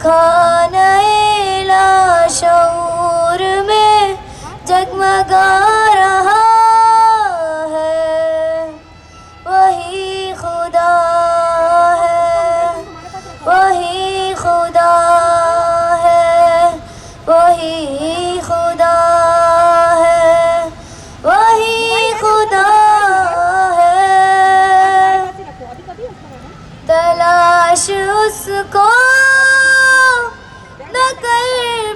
खाने लाशऊर में जगमगा रहा है, वही खुदा है, वही खुदा है, वही खुदा है, वही खुदा है। तलाश उसको न कर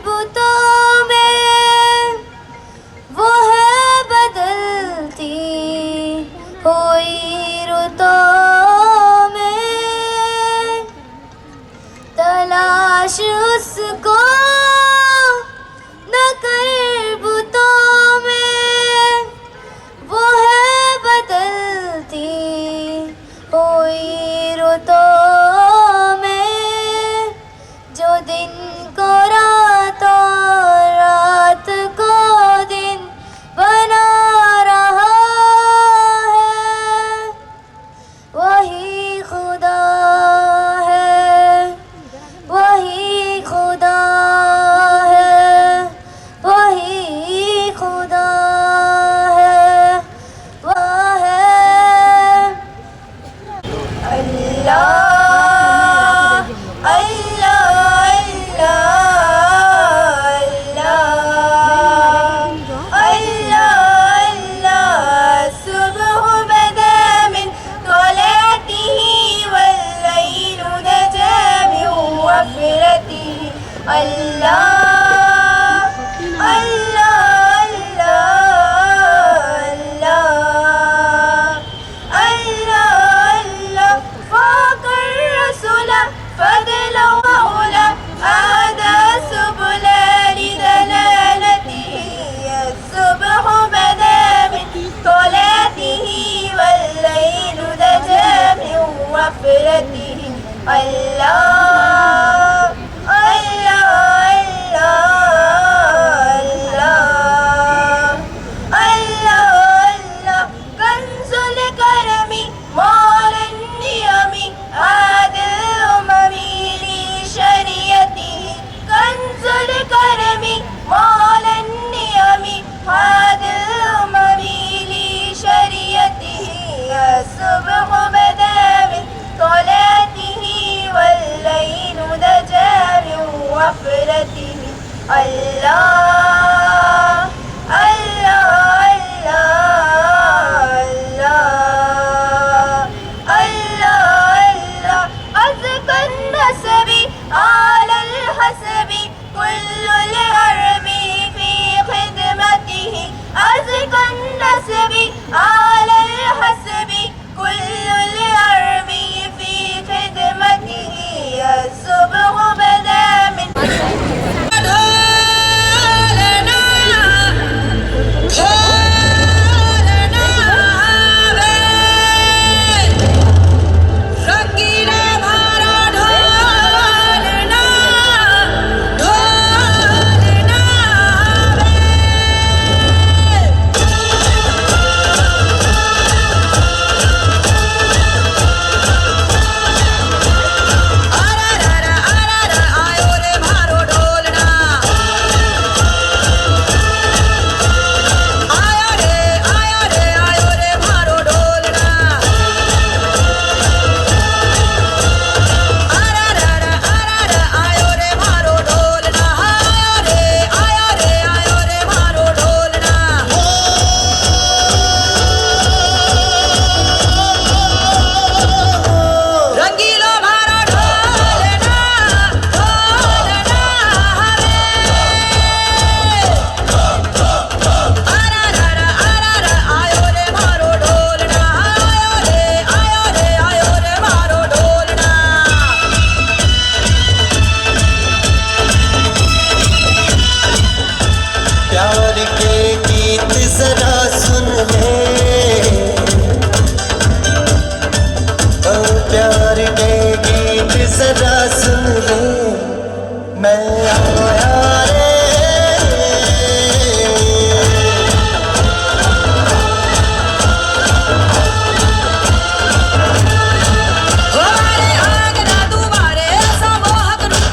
बुतों में, वो है बदलती हुई रुतों में। तलाश उसको न कर बुतों में, वो है बदलती हुई रुतों में। जो दिन को रात और रात को दिन बना रहा है, वही खुदा है, वही खुदा है, वही खुदा है, वह है अल्लाह।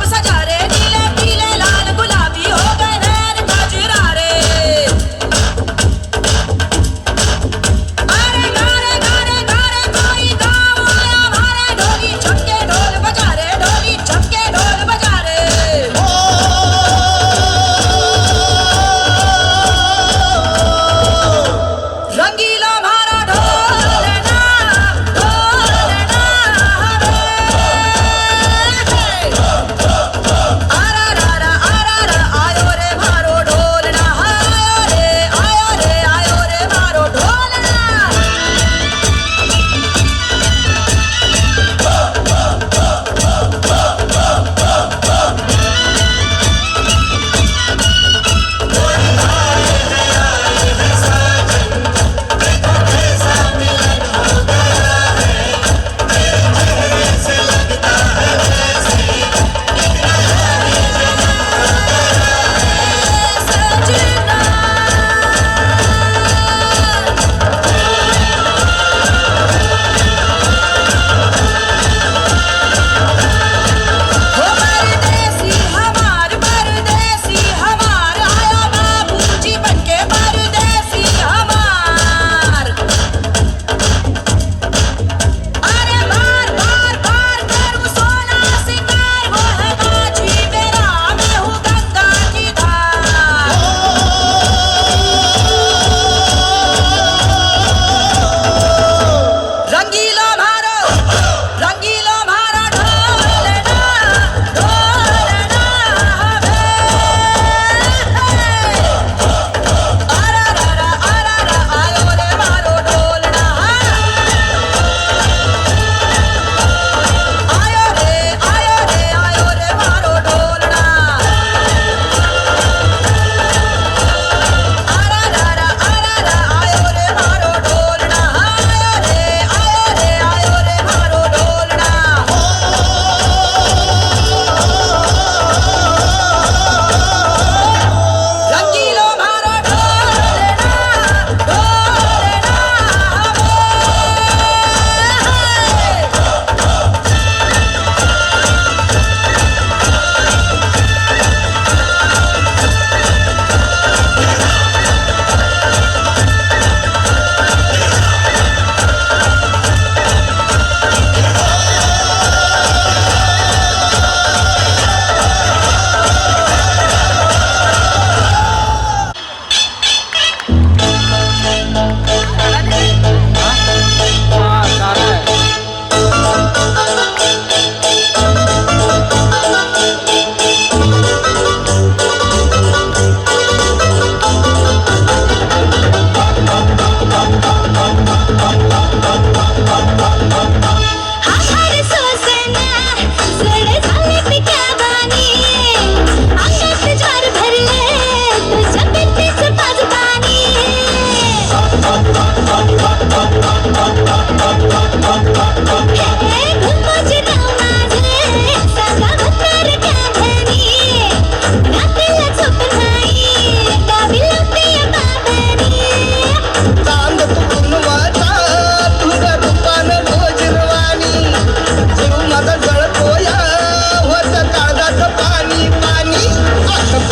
सजा रे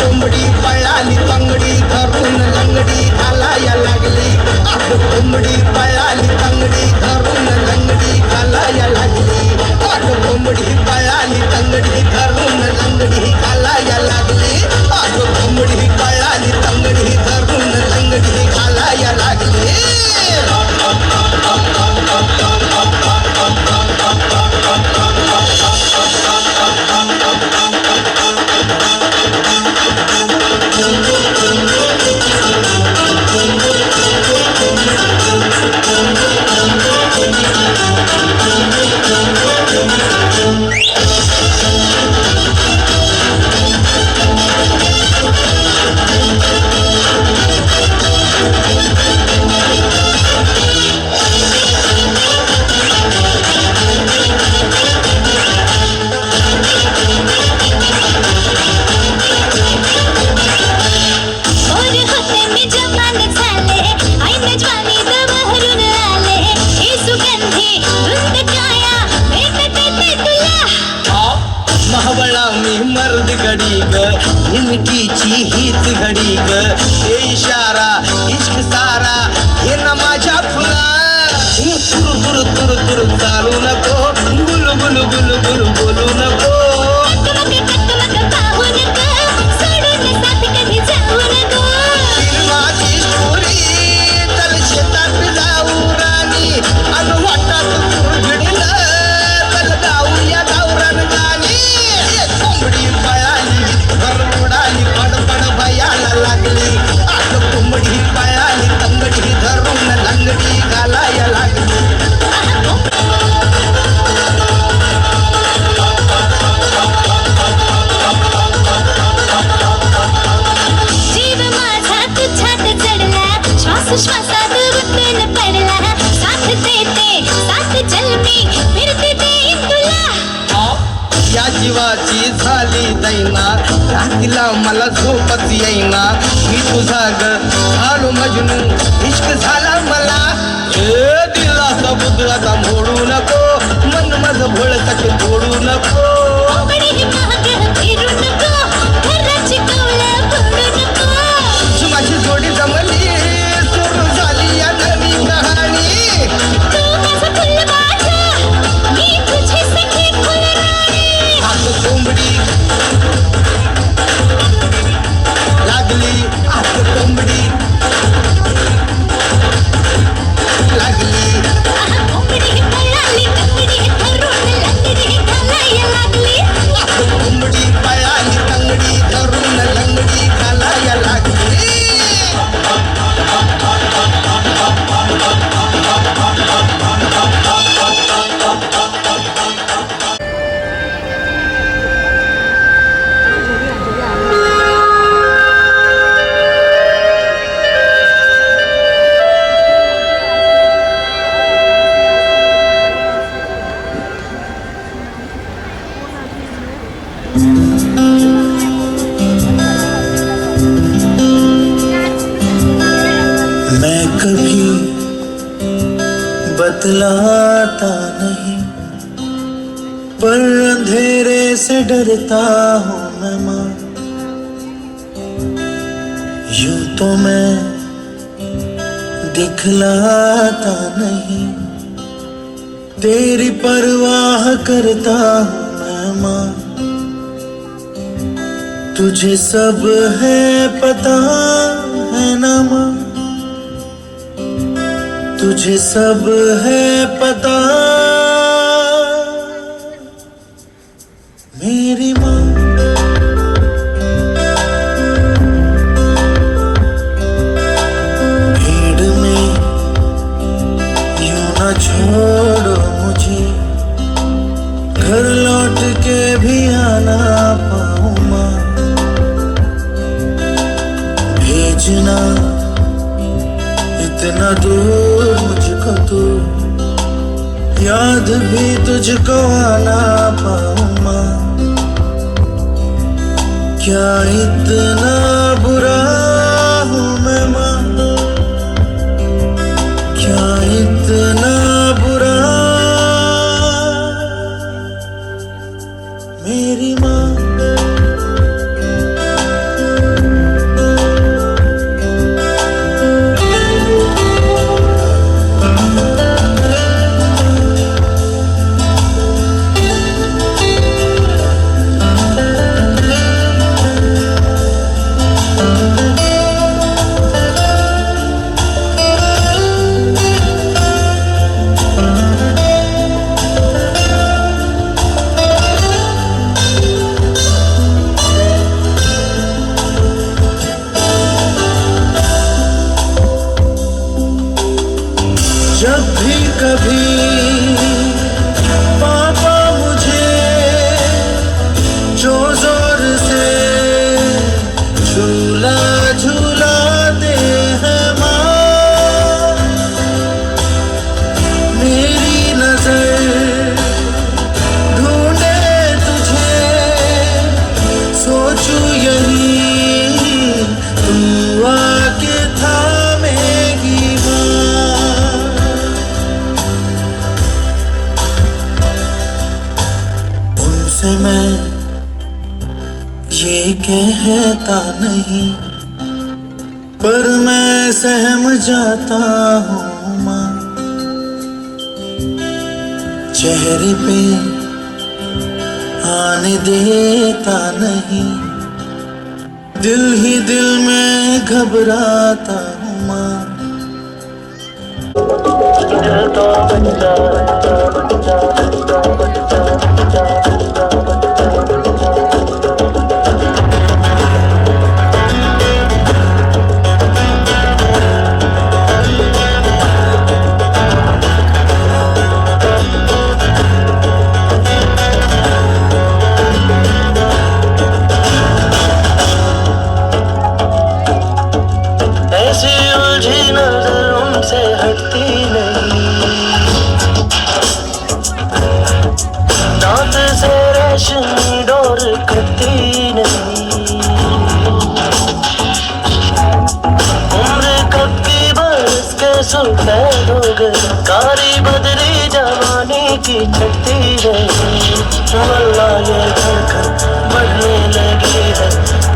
कोंबडी पळाली तंगडी धरून लंगडी घालाया लागली. अगं कोंबडी पळाली तंगडी धरून लंगडी घालाया लागली. अगं कोंबडी पळाली तंगडी धरून लंगडी घालाया लागली. अगं कोंबडी पळाली तंगडी धरून लंगडी घालाया लागली. घडी ग हिमकीची हीच घडी ग हे इशारा इश्क सारा हे ना माझ्या फुला तुरु तुरु तुरु तुरु चालू नको गुलू गुलू गुलू गुलू बोलू नको माझी स्टोरी चल शेतात जाऊ राणी अनु वाटात तुरगिडलं चल गाऊया गावरान गाणी कोंबडी पळाली घर उडाली पडपड भयाला लागली. अगं कोंबडी पळाली तंगडी धरून लंगडी घालाया लागली. श्वासात रुतून पडला साथ देते साथ जन्मी फिरते देईन तुला. या जीवाची झाली दैना रात्रीला मला झोपच येईना मी तुझा ग झालो मजनू इश्क झाला मला. दिलासा बुद्धाचा मोडू नको मन माझं भोळकाचे तोडू नको. माझी जोडी जमली सुरू झाली या नवी कहाणी. अगं कोंबडी लागली अगं कोंबडी लागली. अगं कोंबडी पळाली तंगडी धरून लंगडी घालाया लागली. मैं कभी बतलाता नहीं पर अंधेरे से डरता हूँ मैं माँ. यूं तो मैं दिखलाता नहीं तेरी परवाह करता हूँ मैं माँ. तुझे सब है पता है ना माँ तुझे सब है पता मेरी माँ. भीड़ में यूं न छोड़ो मुझे घर लौट के भी आना पाऊँ माँ. भेजना इतना दूर मुझको तू याद भी तुझको आना पाऊँ माँ. क्या इतना बुरा हूँ मैं माँ क्या इतना बुरा मेरी माँ. तुमसे मैं ये कहता नहीं, पर मैं सहम जाता हूँ माँ। चेहरे पे आने देता नहीं, दिल ही दिल में घबराता हूँ माँ। ऐसी उलझी नजर उनसे हटती नहीं, दांत से रेशमी डोर कटती नहीं। उम्र कब की बरस के सफेद हो गई, कारी बदली जवानी की छटती रही। वल्लाह ये धड़कन बढ़ने लगी है,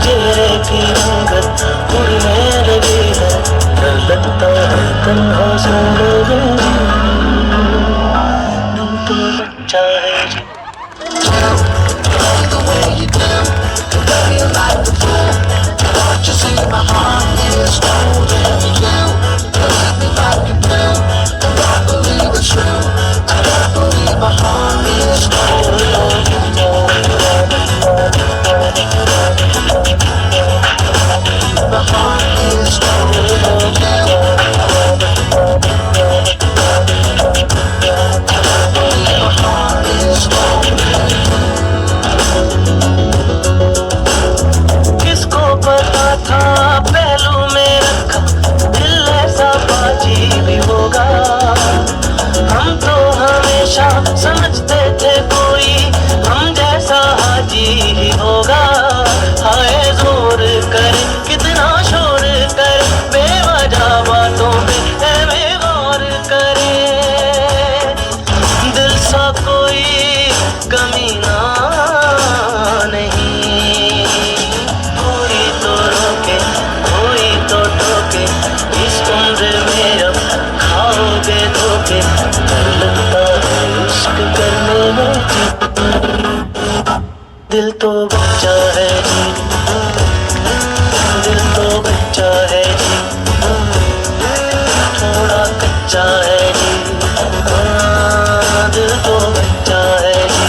चेहरे की रंगत उड़ने लगी है। डर लगता है तन्हा सोने में, तुम तो बच्चा है जी। किसको पता था पहलू में रखा दिल ऐसा बाजी भी होगा। हम तो हमेशा समझते थे कोई हम जैसा हाजी ही होगा। हाय जोर करे कितना शोर करे, बेवजह बातों में हमें गौर करे। दिल सा कोई कमीना नहीं, कोई तो रोके कोई तो टोके, इस उम्र में अब खाओगे धोखे। डर लगता है इश्क करने में जी, दिल तो बच्चा है जी, दिल तो बच्चा है जी, थोड़ा कच्चा है जी। हाँ, दिल तो बच्चा है जी।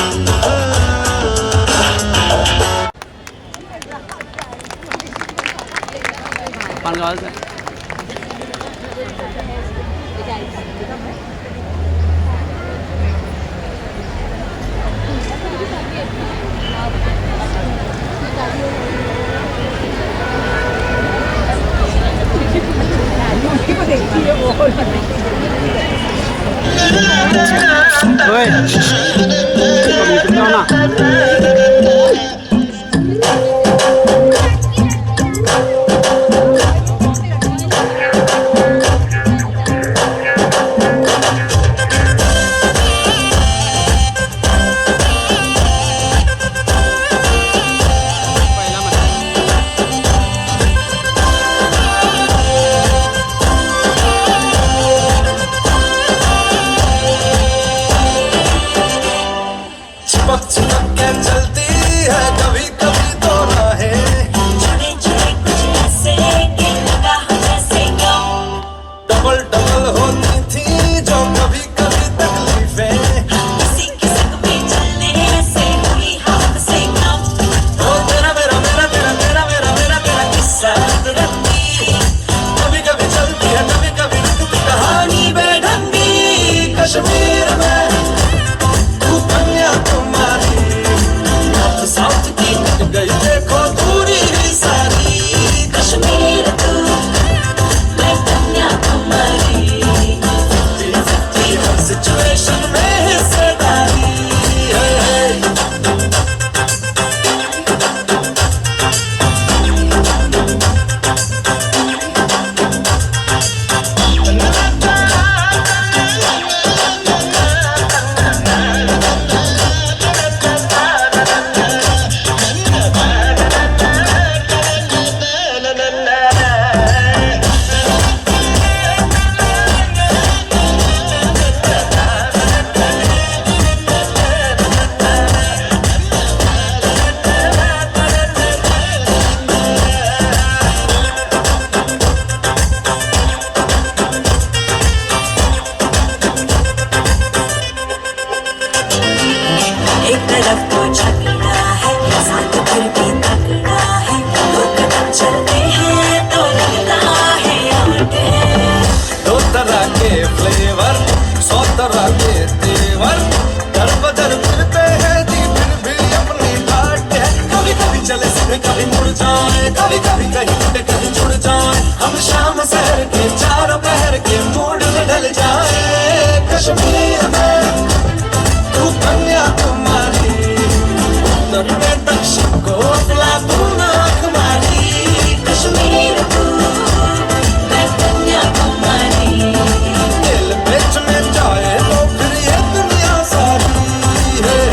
कश्मीर में तू कन्याकुमारी, नॉर्थ साउथ की कभी कभी मुड़ जाए, कभी कभी कहीं टूटे कहीं जुड़ जाए, हम शाम शहर के चारों पहर के मूड में ढल जाए। कश्मीर में तू कन्याकुमारी, उत्तर में दक्षिण को अपना तू नाक मारी। कश्मीर तू मैं कन्याकुमारी, दिल बीच में जाए तो फिर ये दुनिया सारी है।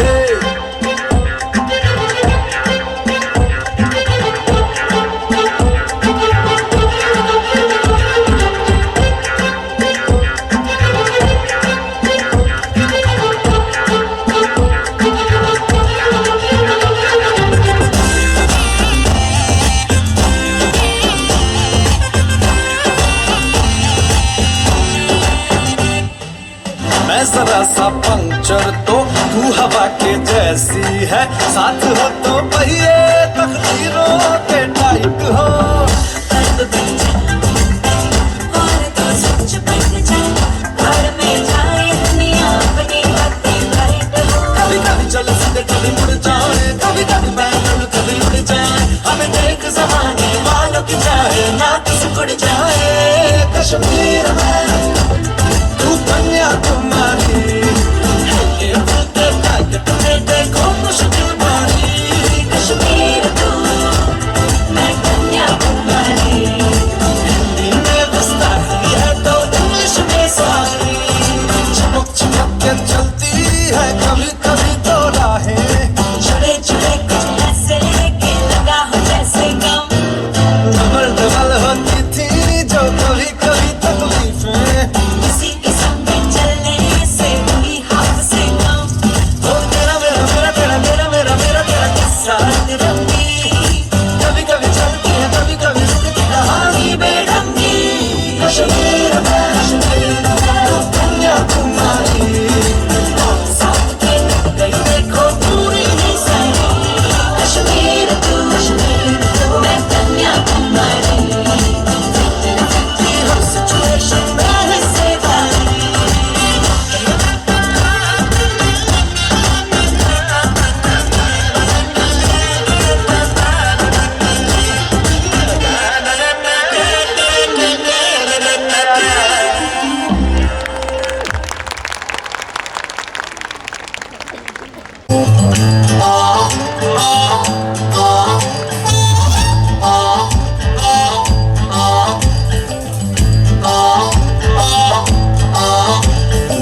मैं जरा सा पंक्चर तो तू हवा के जैसी है, साथ हो तो पहिए तकदीरों के टाइट हो। कभी कभी चल सीधे कभी मुड़ जाए, कभी कभी बैठल कभी उड़ जाए, हमें देख जमाने वालों की चाहे ना किसी उड़ जाए। कश्मीर में तू कन्याकुमारी, ये दिल के ताकत में देखो मुश्किल बारी। कश्मीर तू मैं कन्याकुमारी, हिंदी में गुस्ताखी है तो इंग्लिश में सारी। चमक चमक के चलती है कभी कभी तो राहें, जुड़े जुड़े कुछ ऐसे कि लगा हो जैसे गम। डबल डबल होती थी जो कभी कभी तकलीफें, किसी के संग चलने से हुई हाथ से कम। ओ तेरा मेरा मेरा तेरा मेरा मेरा मेरा तेरा किस्सा तिरंगी, कभी कभी चलती है कभी कभी रुकती कहानी बेढंगी। कश्मीर में कन्याकुमारी, साथ के गई देखो पूरी ही सारी। कश्मीर तू मैं कन्याकुमारी, हर सिचुएशन में राह से पारी।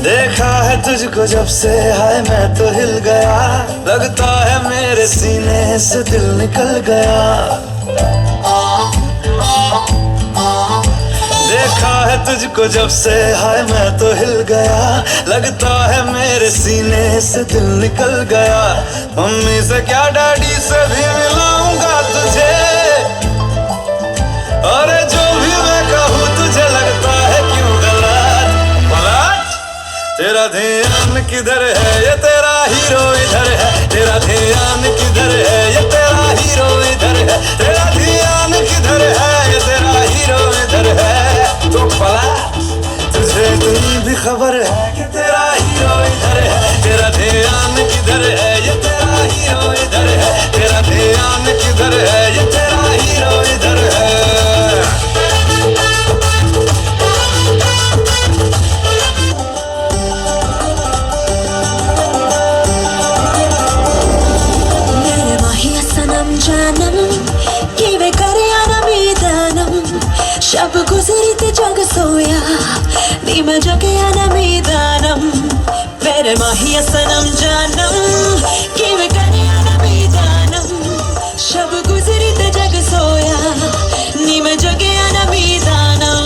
देखा है तुझको जब से हाय मैं तो हिल गया, लगता है मेरे सीने से दिल निकल गया। देखा है तुझको जब से हाय मैं तो हिल गया, लगता है मेरे सीने से दिल निकल गया। मम्मी से क्या डैडी से भी मिलाऊंगा तुझे, अरे जो भी मैं कहूँ तुझे लगता है क्यों गलत। पलट तेरा ध्यान किधर है, ये तेरा हीरो इधर है। तेरा ध्यान किधर है, ये तेरा हीरो इधर है। तेरा ध्यान किधर है, ये तेरा हीरो इधर है। तो पलट तुझे इतनी भी खबर है कि तेरा हीरो इधर है। तेरा ध्यान किधर है, ये तेरा हीरो इधर है। तेरा ध्यान किधर है, ये तेरा हीरो इधर है। मेरे माहिया सनम जानम किवे करे अनमीदानम, शब गुजरी ते जग सोया नीम जगे अनमीदानम। मेरे माहिया सनम जानम किवे करे अनमीदानम, शब गुजरी ते जग सोया नीम जगे अनमीदानम।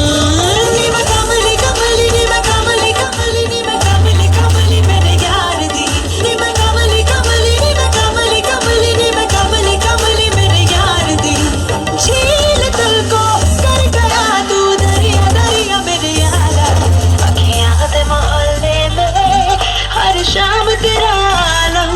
नीम कमली कमली नीम कमली कमली नीम कमली कमली मेरे यार दी। नीम कमली कमली नीम कमली कमली नीम कमली कमली मेरे यार दी। झील तल को कर गया तू दरिया दरिया मेरे यारा। अखियां दे मोहल्ले में हर शाम तेरा आलम,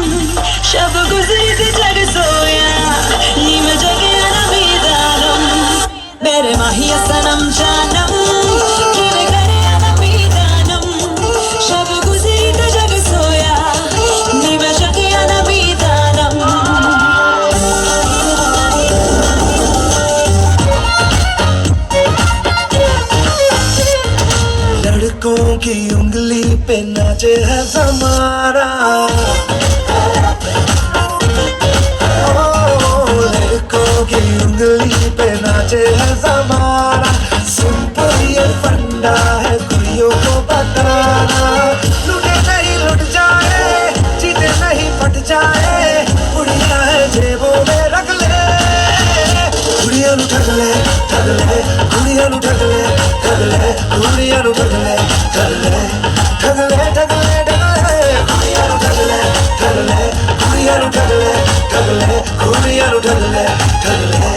नाचे है जमाना, लड़कों की उंगली पे नाचे है जमाना। सिंपल ये फंडा है कुड़ियों को बताना, लुटे नहीं लुट जाए, जीते नहीं पट जाए, कुड़िया है जेबों में रख ले, कुड़िया नु ठग ले, ठग ले, कुड़िया नु ठग ले, ठग ले, कुड़िया नु ठग ले, ठग ले, ठग ले, ठग ले, ठग ले, कुड़िया नु ठग ले, ठग ले, कुड़िया नु ठग ले, ठग ले, कुड़िया नु ठग ले, ठग ले,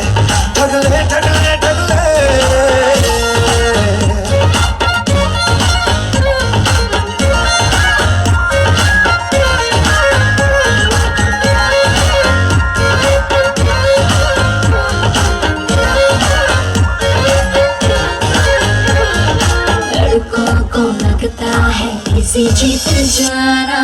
ठग ले, ठग ले, ठग ले। लड़कों को लगता है किसी जीत जाना,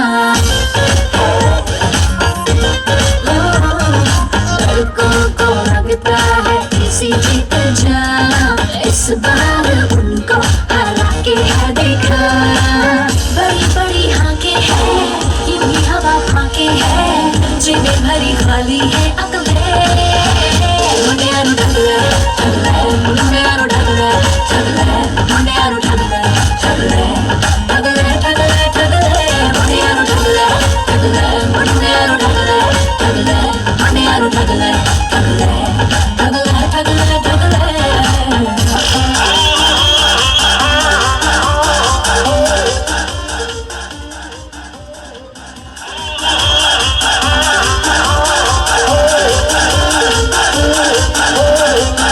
लड़कों को लगता है किसी जीत जाना, इस बार उनको हरा के है दिखाना। बड़ी बड़ी हाके है, यूं ही हवा फाके है, जेबें भरी खाली है अकले, मुंडिया नु ठग ले, ठग ले, मुंडिया नु ठग ले, ठग ले, मुंडिया नु ठग ले, ठग ले, ठग ले, ठग ले, ठग ले, मुंडिया नु ठग ले, ठग ले, मुंडिया नु ठग ले, ठग ले, मुंडिया नु ठग ले, ठग ले, ठग ले, ठग ले, ठग ले।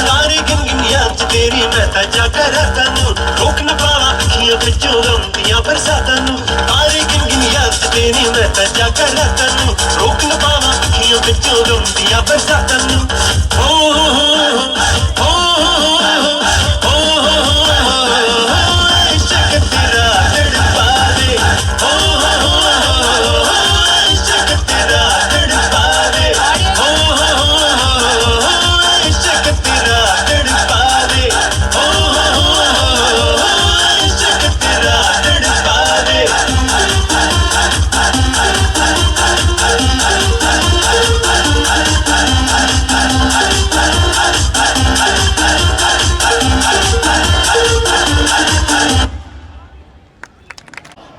तारी गिन गिन याद तेरी मैं ताजा करा तनु, रोक न पावा अखियां बिचों गमतियां बरसातां नू। तारी गिन गिन याद तेरी मैं ताजा करा तनु, रोक न पावा अखियां बिचों गमतियां बरसातां नू। हो इश्क तेरा तड़पा दे, इश्क तेरा तड़पा दे, इश्क तेरा तड़पा दे, इश्क तेरा तड़पा दे।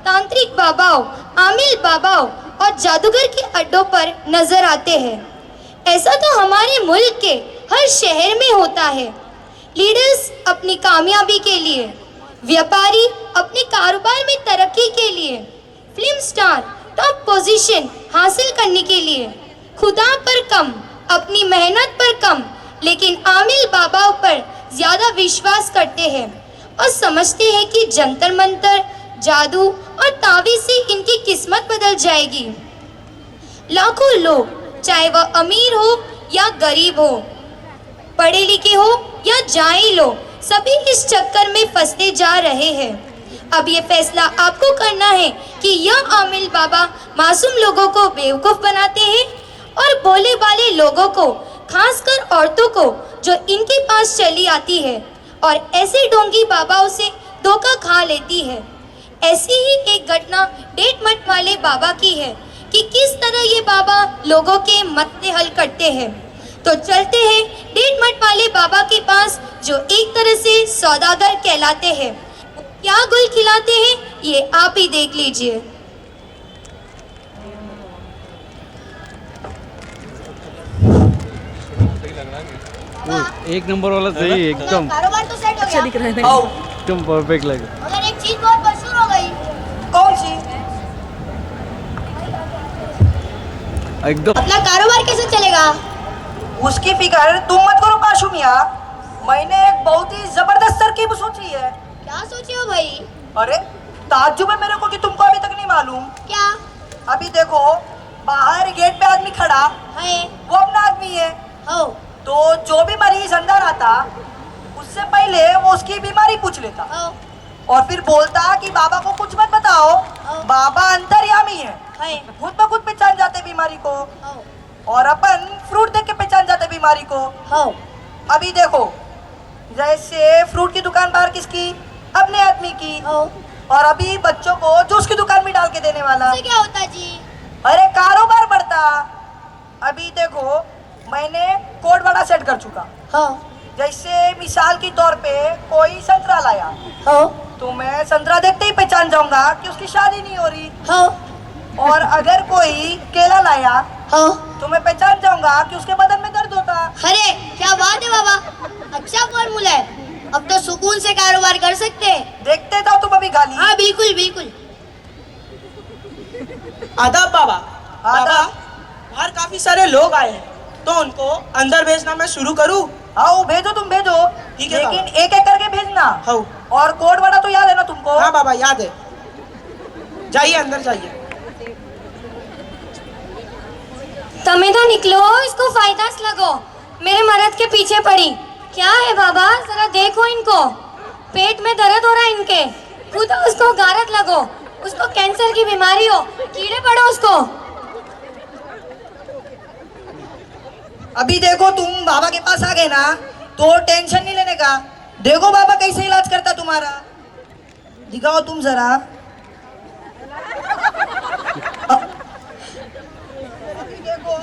तांत्रिक बाबाओं, आमिल बाबाओं और जादूगर के अड्डों पर नजर आते हैं। ऐसा तो हमारे मुल्क के हर शहर में होता है। लीडर्स अपनी कामयाबी के लिए, व्यापारी अपने कारोबार में तरक्की के लिए, फिल्म स्टार टॉप पोजीशन हासिल करने के लिए, खुदा पर कम, अपनी मेहनत पर कम, लेकिन आमिल बाबाओं पर ज्यादा विश्वास करते हैं और समझते हैं कि जंतर मंतर, जादू और तावीज से इनकी किस्मत बदल जाएगी। लाखों लोग, चाहे वह अमीर हो या गरीब हो, पढ़े लिखे हो या जाहिल हो, सभी इस चक्कर में फंसते जा रहे हैं। अब ये फैसला आपको करना है कि यह आमिल बाबा मासूम लोगों को बेवकूफ बनाते हैं और भोले भाले लोगों को, खासकर औरतों को जो इनके पास चली आती है और ऐसे ढोंगी बाबाओं से धोखा खा लेती है। ऐसी ही एक घटना डेढ़ मठ वाले बाबा की है कि किस तरह ये बाबा लोगों के मसले हल करते हैं। तो चलते हैं डेढ़ मठ वाले बाबा के पास, जो एक तरह से सौदागर कहलाते हैं। क्या गुल खिलाते हैं ये आप ही देख लीजिए। एक नंबर वाला सही, एकदम कारोबार तो सेट हो गया। दिख रहा है एकदम परफेक्ट लगे। मगर एक चीज बहुत मशहूर हो गई। कौन सी? एकदम अपना कारोबार कैसे चलेगा? उसकी फिक्र तुम मत करो काशू मियां, मैंने एक बहुत ही जबरदस्त तरकीब सोची है। क्या सोचे हो भाई? अरे ताज्जुब है मेरे को कि तुमको अभी तक नहीं मालूम। क्या अभी देखो, बाहर गेट पे आदमी खड़ा, है? वो अपना आदमी है। हो तो जो भी मरीज अंदर आता, उससे पहले वो उसकी बीमारी पूछ लेता हो और फिर बोलता कि बाबा को कुछ मत बताओ, बाबा अंतर्यामी है, खुद ब खुद पहचान जाते बीमारी को। हो और अपन फ्रूट देख के पहचान जाते बीमारी को। हो अभी देखो, जैसे फ्रूट की दुकान बाहर किसकी? अपने आदमी की। हो और अभी बच्चों को जूस की दुकान में डाल के देने वाला। क्या होता जी? अरे कारोबार बढ़ता। अभी देखो मैंने कोड बड़ा सेट कर चुका। हाँ जैसे मिसाल के तौर पे कोई संतरा लाया हाँ तो मैं संतरा देखते ही पहचान जाऊंगा कि उसकी शादी नहीं हो रही। हाँ और अगर कोई केला लाया हाँ। तो मैं पहचान जाऊंगा कि उसके बदन में दर्द होता। अरे क्या बात है बाबा, अच्छा फॉर्मूला है। अब तो सुकून से कारोबार कर सकते हैं। देखते जाओ तुम अभी गाली। हाँ बिल्कुल बिल्कुल। आदाब बाबा। आदाब। बाबा बाहर काफी सारे लोग आए हैं तो उनको अंदर भेजना मैं शुरू करूं? हाँ भेजो तुम भेजो, ठीक है लेकिन एक एक करके भेजना। हाँ। और कोड बड़ा तो याद है ना तुमको? हाँ बाबा याद है। जाइए अंदर जाइए। તમે तो निकलो, इसको फायदास लगो। मेरे मर्द के पीछे पड़ी। क्या है बाबा, जरा देखो इनको, पेट में दर्द हो रहा है इनके। खुद उसको गारत लगो, उसको कैंसर की बीमारी हो, कीड़े पड़ो उसको। अभी देखो तुम बाबा के पास आ गए ना तो टेंशन नहीं लेने का। देखो बाबा कैसे इलाज करता तुम्हारा, दिखाओ तुम जरा। अभी देखो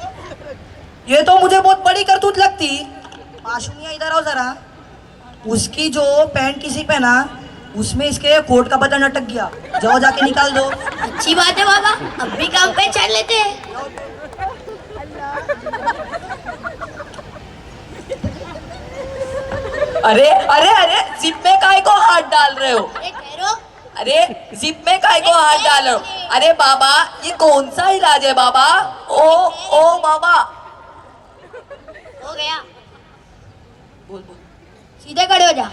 ये तो मुझे बहुत बड़ी करतूत लगती। मासूमिया इधर आओ जरा। उसकी जो पैंट किसी पे ना उसमें इसके कोट का बटन अटक गया, जाओ जाके निकाल दो। अच्छी बात है बाबा, अब भी काम पे चढ़ लेते हैं। अरे अरे अरे जिप में काय को हाथ डाल रहे हो? अरे ठहरो। अरे जिप में काय को हाथ डाल रहे हो? अरे बाबा ये कौन सा इलाज है बाबा? ओ बाबा। हो गया, बोल बोल। सीधे खड़े हो जा।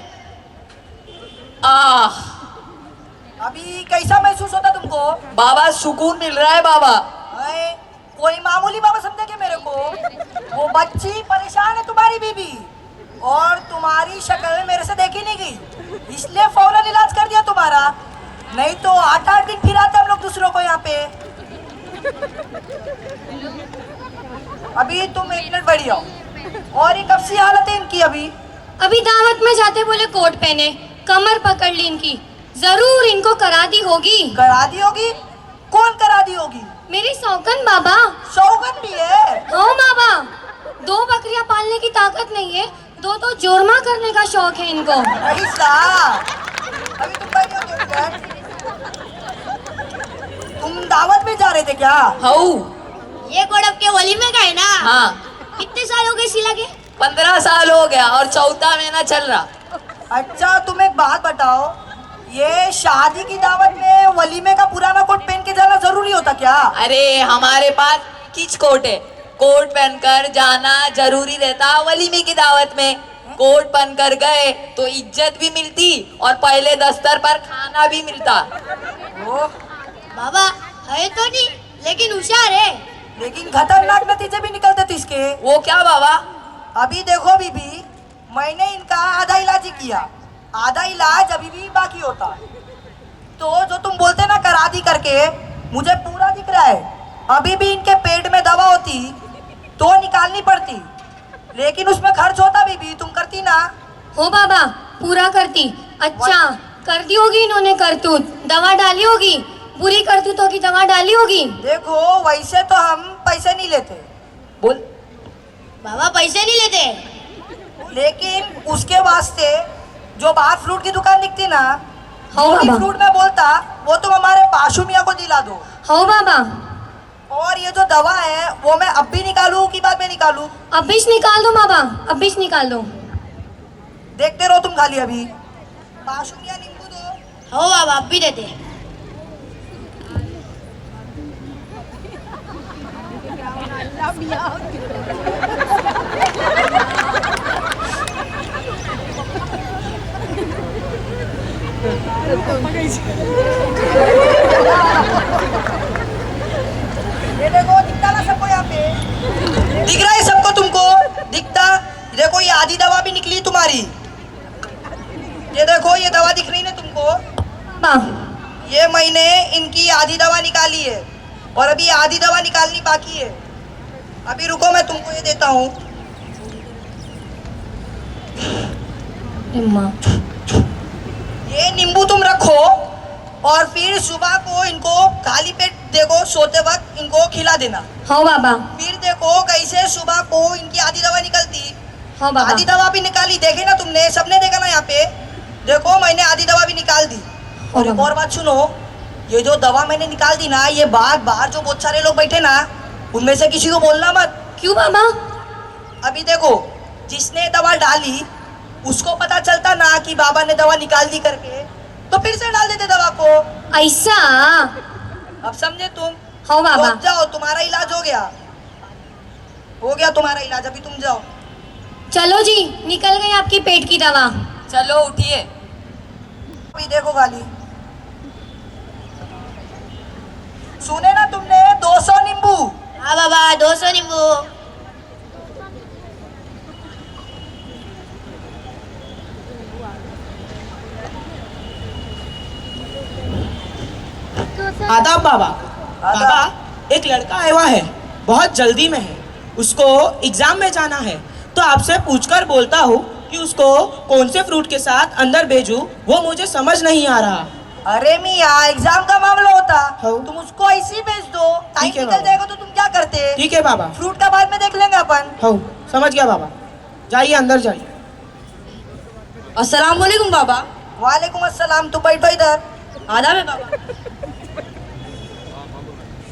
अभी कैसा महसूस होता तुमको? बाबा सुकून मिल रहा है बाबा। अरे, कोई मामूली बाबा समझे क्या मेरे को? वो बच्ची परेशान है तुम्हारी बीबी, और तुम्हारी शक्ल मेरे से देखी नहीं गई, इसलिए फौरन इलाज कर दिया तुम्हारा। नहीं तो 8-8 दिन फिर आते हम लोग दूसरों को यहाँ पे। अभी तुम 1 मिनट बढ़ी आओ। और ये कब सी हालत है इनकी? अभी दावत में जाते बोले कोट पहने, कमर पकड़ ली इनकी। जरूर इनको करा दी होगी। करा दी होगी? कौन करा दी होगी? मेरी सौगन बाबा। सौगन भी है? हाँ बाबा, 2 बकरियां पालने की ताकत नहीं है, 2 तो जोरमा करने का शौक है इनको। ऐसा? अभी तुम बैठे हो थोड़ी देर। तुम दावत में जा रहे थे क्या? हाउ। ये कोड़ब के वलीमे का है ना? हाँ। कितने साल हो गए सिला के? 15 साल हो गया और 4था महीना चल रहा। अच्छा तुम एक बात बताओ, ये शादी की दावत में वलीमे का पुराना कोट पहन के जाना जरूरी होता क्या? अरे हमारे पास किच कोट है, कोट पहनकर जाना जरूरी रहता वलीमे की दावत में। कोट पहनकर गए तो इज्जत भी मिलती और पहले दस्तर पर खाना भी मिलता। ओ, बाबा है तो नहीं, लेकिन होशियार है। लेकिन खतरनाक नतीजे भी निकलते थे इसके। वो क्या बाबा? अभी देखो बीबी, मैंने इनका आधा इलाज ही किया, आधा इलाज अभी भी बाकी होता। तो जो तुम बोलते ना करा दी करके, मुझे पूरा दिख रहा है। अभी भी इनके पेट में दवा होती तो निकालनी पड़ती, लेकिन उसमें खर्च होता बीबी। तुम करती ना? हो बाबा, पूरा करती। अच्छा कर दी होगी इन्होंने करतूत, दवा डाली होगी, बुरी करतूतों की दवा डाली होगी। देखो वैसे तो हम पैसे नहीं लेते। बोल। बाबा पैसे नहीं लेते, लेकिन उसके वास्ते जो बाहर फ्रूट की दुकान दिखती ना, हाँ जो भी बाबा। फ्रूट में बोलता वो तुम हमारे पाशु मियाँ को दिला दो। हो बाबा। और ये जो दवा है वो मैं अब भी निकालूं कि बाद में निकालूं? अभी निकाल दो बाबा, अभी निकाल दो। देखते रहो तुम खाली। अभी पाशु मियाँ नींबू दो। हो बाबा, अभी देते। ये देखो दिखता ना सबको यहाँ पे? दिख रहा है सबको तुमको? दिखता? देखो ये आधी दवा भी निकली तुम्हारी। ये देखो ये दवा दिख रही ना तुमको? ये मैंने इनकी आधी दवा निकाली है और अभी आधी दवा निकालनी बाकी है। अभी रुको मैं तुमको ये देता हूँ। ये नींबू तुम रखो और फिर सुबह को इनको खाली पेट देखो सोते वक्त इनको खिला देना। हाँ बाबा। फिर देखो कैसे सुबह को इनकी आधी दवा निकलती। हाँ बाबा। आधी दवा भी निकाली, देखे ना तुमने, सबने देखा ना यहाँ पे। देखो मैंने आधी दवा भी निकाल दी। और एक और बात सुनो, ये जो दवा मैंने निकाल दी ना, ये बाहर जो बहुत सारे लोग बैठे ना, उनमें से किसी को बोलना मत। क्यों बाबा? अभी देखो, जिसने दवा डाली उसको पता चलता ना कि बाबा ने दवा निकाल दी करके, तो फिर से डाल देते दवा को। ऐसा? अब समझे तुम? हाँ बाबा। तो अब जाओ, तुम्हारा इलाज हो गया तुम्हारा इलाज, अभी तुम जाओ। चलो जी, निकल गई आपकी पेट की दवा। चलो उठिए। अभी देखो खाली, सुने ना तुमने, 200 नींबू। हाँ बाबा, 200 नींबू। आदाब बाबा। आदाब। बाबा, एक लड़का आया हुआ है, बहुत जल्दी में है, उसको एग्जाम में जाना है, तो आपसे पूछकर बोलता हूँ कि उसको कौन से फ्रूट के साथ अंदर भेजूं, वो मुझे समझ नहीं आ रहा। अरे मियाँ, एग्जाम का मामला होता, हाँ। तुम उसको ऐसे ही भेज दो। टाइम ठीक है निकल बाबा। जाएगा तो तुम क्या करते? ठीक है बाबा। फ्रूट का बाद में देख लेंगे अपन। हाँ, समझ गया बाबा, जाइए अंदर जाइए। अस्सलाम वालेकुम बाबा। वालेकुम अस्सलाम। तुम बैठो इधर। आदाब है बाबा।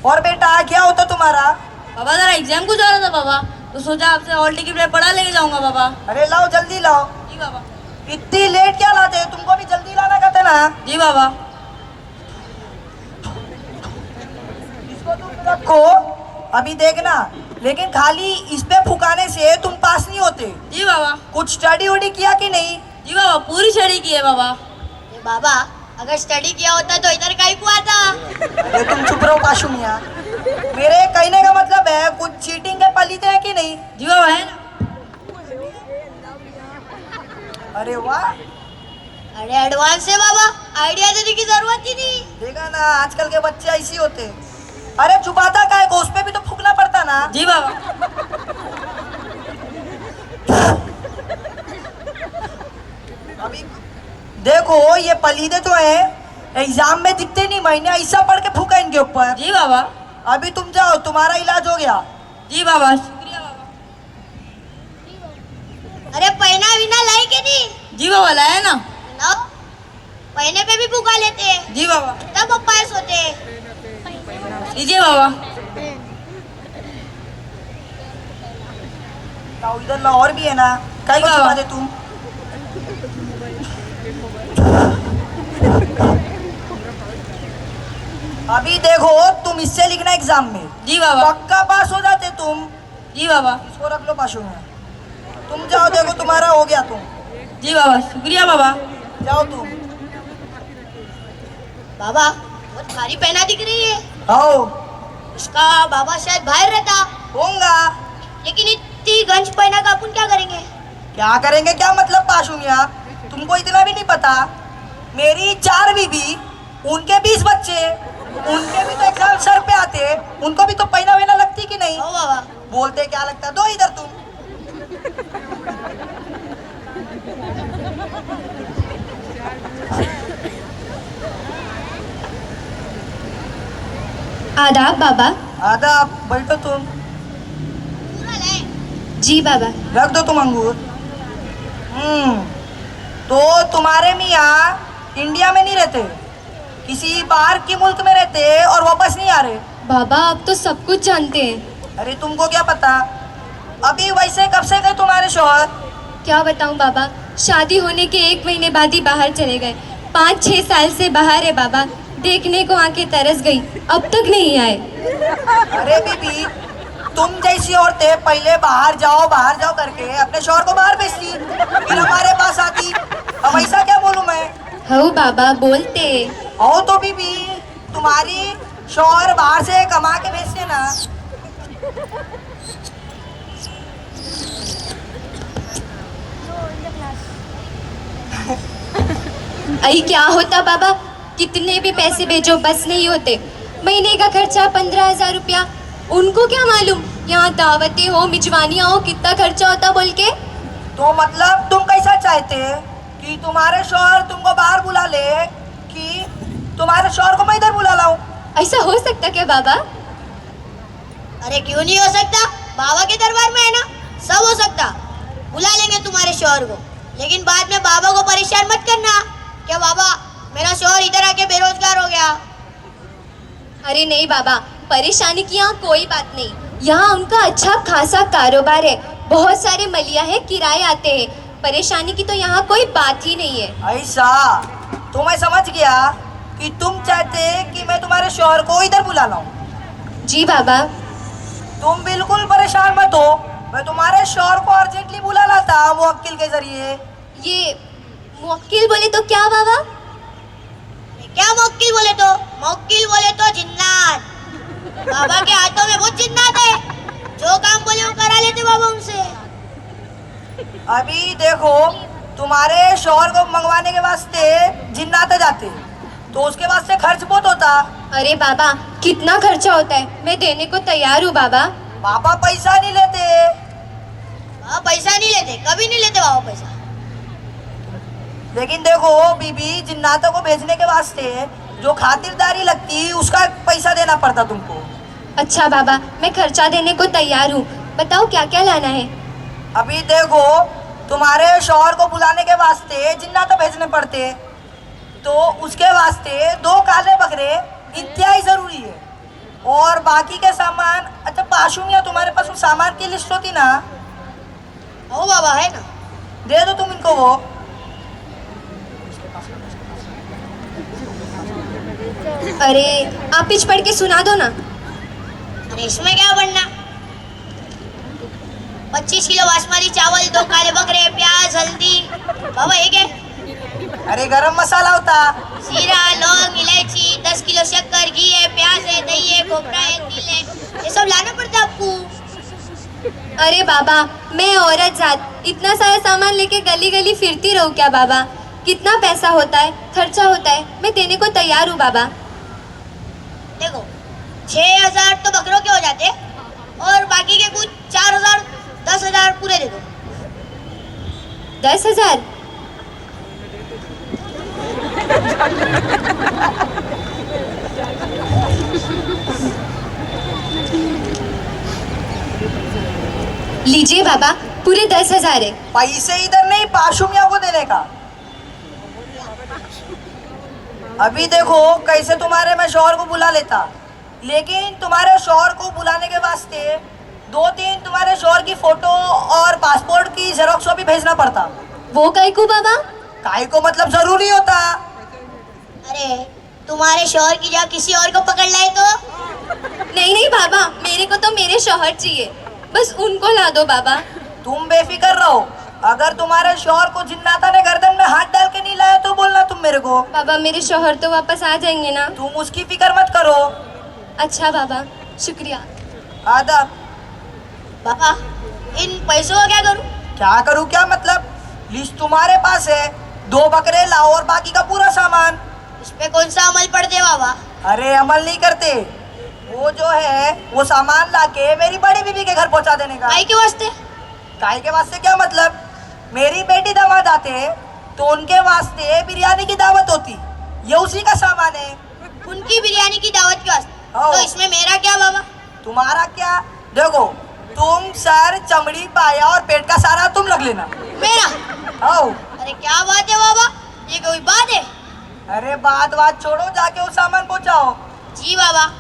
और बेटा क्या होता तुम्हारा? बाबा जरा एग्जाम को जा रहा था बाबा, तो सोचा आपसे हॉल टिकट में पढ़ा लेके जाऊंगा बाबा। अरे लाओ, जल्दी लाओ। जी बाबा। इतनी लेट क्या लाते? तुमको भी जल्दी लाना कहते ना। जी बाबा। इसको तुम रखो, अभी देखना, लेकिन खाली इस पे फुकाने से तुम पास नहीं होते। जी बाबा। कुछ स्टडी वडी किया कि नहीं? जी बाबा, पूरी स्टडी की है बाबा। बाबा, अगर स्टडी किया होता तो इधर काहे को आता? अरे तुम चुप रहो पाशु मियाँ। मेरे कहने का मतलब है, कुछ चीटिंग के पलीते हैं कि नहीं? जी बाबा है ना। अरे वाह, अरे एडवांस है बाबा, आइडिया देने की जरूरत ही नहीं। देखा ना, आजकल के बच्चे ऐसे होते। अरे छुपाता काय को, उस पे भी तो फूकना पड़ता ना। जी बाबा। अभी देखो, ये पलीदे तो है, एग्जाम में दिखते नहीं, मैंने ऐसा पढ़ के फूका इनके ऊपर। जी बाबा। अभी तुम जाओ, तुम्हारा इलाज हो गया। जी बाबा, शुक्रिया बाबा। अरे पहना विना लाई के नहीं? जी बाबा, लाया ना। ना, पहने पे भी भूखा लेते हैं, जी बाबा। तब पास होते हैं। लीजिए बाबा। लाओ इधर, लाओ, और भी है ना, कहीं को छुपा दे तुम। अभी देखो, तुम इससे लिखना एग्जाम में, जी बाबा। पक्का पास हो जाते तुम। जी बाबा। इसको रख लो पाशु में। तुम जाओ, देखो तुम्हारा हो गया तुम। जी बाबा, शुक्रिया बाबा। जाओ तुम। बाबा, बहुत भारी पहना दिख रही है। आओ। इसका बाबा शायद बाहर रहता होगा। लेकिन इतनी गंज पहना का अपन क्या करेंगे? क्या करेंगे, क्या मतलब पाशु मियाँ? तुमको इतना भी नहीं पता, मेरी 4 बीबी, उनके 20 बच्चे, उनके भी तो एग्जाम सर पे आते, उनको भी तो पहना वहना लगती कि नहीं? ओ बाबा। बोलते क्या लगता? दो इधर तुम। आदाब बाबा। आधा बैठो तुम। जी बाबा। रख दो तुम अंगूर। तो तुम्हारे मियाँ इंडिया में नहीं रहते, किसी बाहर के मुल्क में रहते और वापस नहीं आ रहे। बाबा, आप तो सब कुछ जानते हैं। अरे तुमको क्या पता? अभी वैसे कब से गए तुम्हारे शौहर? क्या बताऊं बाबा, शादी होने के 1 महीने बाद ही बाहर चले गए। 5-6 साल से बाहर है बाबा, देखने को आंखें तरस गई, अब तक नहीं आए। अरे बीबी, तुम जैसी औरतें पहले बाहर जाओ करके अपने शौहर को बाहर भेजती, फिर हमारे पास आती। अब ऐसा क्या बोलूं मैं? हो बाबा, बोलते। हो तो बीबी, तुम्हारी शौहर बाहर से कमा के भेजते ना। अई क्या होता बाबा, कितने भी पैसे भेजो बस नहीं होते। महीने का खर्चा 15,000 रुपया, उनको क्या मालूम यहाँ दावतें हो, मिजवानियाँ हो, कितना खर्चा होता बोल के। तो मतलब तुम कैसा चाहते कि तुम्हारे शौहर तुमको बाहर बुला ले कि तुम्हारे शौहर को मैं इधर बुला लाऊं? ऐसा हो सकता क्या बाबा? अरे क्यों नहीं हो सकता? बाबा के दरबार में है ना, सब हो सकता। बुला लेंगे तुम्हारे शौहर को, लेकिन बाद में बाबा को परेशान मत करना। क्या बाबा, मेरा शौहर इधर आके बेरोजगार हो गया। अरे नहीं बाबा, परेशानी की यहाँ कोई बात नहीं। यहाँ उनका अच्छा खासा कारोबार है, बहुत सारे मलिया है, किराए आते हैं। परेशानी की तो यहाँ कोई बात ही नहीं है। ऐसा तो मैं समझ गया कि तुम चाहते कि मैं तुम्हारे शौहर को इधर बुला लाऊं। जी बाबा। तुम बिल्कुल परेशान मत हो, मैं तुम्हारे शौहर को अर्जेंटली बुला लाता मुवक्किल के जरिए। ये मुवक्किल बोले तो क्या बाबा? क्या मुवक्किल बोले तो? मुवक्किल बोले तो जिन्नात। बाबा के हाथों में बहुत जिन्नात है, जो काम बोले वो करा लेते बाबा उनसे। अभी देखो, तुम्हारे शौहर को मंगवाने के वास्ते जिन्नात जाते, तो उसके वास्ते खर्च बहुत होता। अरे बाबा, कितना खर्चा होता है? मैं देने को तैयार हूँ बाबा। बाबा पैसा नहीं लेते। पैसा नहीं लेते, कभी नहीं लेते बाबा पैसा। लेकिन देखो बीबी, जिन्नातों को भेजने के वास्ते जो खातिरदारी लगती उसका पैसा देना पड़ता तुमको। अच्छा बाबा, मैं खर्चा देने को तैयार हूँ। बताओ क्या क्या लाना है? अभी देखो, तुम्हारे शौहर को बुलाने के वास्ते जिन्नात भेजने पड़ते, तो उसके वास्ते 2 काले बकरे इंतहाई जरूरी है। और बाकी के सामान, अच्छा पाशुमिया, तुम्हारे पास उस सामान की लिस्ट होती ना? ओ बाबा है ना, दे दो तुम इनको वो। अरे आप पिच पढ़ के सुना दो ना। अरे इसमें क्या बनना? 25 किलो बासमती चावल, 2 काले बकरे, प्याज, हल्दी। बाबा ये क्या? अरे गरम मसाला होता। जीरा, लौंग, इलायची, 10 किलो शक्कर, घी है, प्याज है, दही है, खोपरा है, तिल है, ये सब लाना पड़ता है आपको। अरे बाबा, मैं औरत जात, इतना सारा सामान लेके गली गली फिरती रहूं क्या बाबा? कितना पैसा होता है, खर्चा होता है, मैं देने को तैयार हूँ बाबा। देखो 6000 तो बकरों के हो जाते, और बाकी के कुछ 4000, 10,000 पूरे दे दो। 10,000? लीजिए बाबा, पूरे 10,000 है। पैसे इधर नहीं, पाशुमिया को देने का। अभी देखो कैसे तुम्हारे मैं शौहर को बुला लेता, लेकिन तुम्हारे शौहर को बुलाने के वास्ते 2-3 तुम्हारे शौहर की फोटो और पासपोर्ट की जेरोक्स भी भेजना पड़ता। वो काहे को बाबा? काहे को मतलब जरूरी होता। अरे तुम्हारे शौहर की जगह किसी और को पकड़ लाए तो? नहीं नहीं बाबा, मेरे को तो मेरे शौहर चाहिए, बस उनको ला दो बाबा। तुम बेफिक्र रहो, अगर तुम्हारे शौहर को जिन्नाता ने गर्दन में हाथ डाल के नहीं लाया तो बोलना तुम मेरे को। बाबा मेरे शौहर तो वापस आ जाएंगे ना? तुम उसकी फिक्र मत करो। अच्छा बाबा, शुक्रिया। आदाब। बाबा इन पैसों का क्या करूं? क्या करूं क्या मतलब? लिस्ट तुम्हारे पास है, 2 बकरे लाओ और बाकी का पूरा सामान। इस पे कौन सा अमल पड़ते बाबा? अरे अमल नहीं करते, वो जो है वो सामान लाके मेरी बड़ी बीबी के घर पहुंचा देने का। काहे के वास्ते? काहे के वास्ते क्या मतलब? मेरी बेटी दामाद आते तो उनके वास्ते बिरयानी की दावत होती, ये उसी का सामान है। उनकी बिरयानी की दावत के वास्ते? हाँ। तो इसमें मेरा क्या बाबा? तुम्हारा क्या? देखो, तुम सर, चमड़ी, पाया और पेट का सारा तुम लग लेना। मेरा? आओ। अरे क्या बात है बाबा, ये कोई बात है? अरे बात छोड़ो, जाके वो सामान पहुंचाओ। जी बाबा।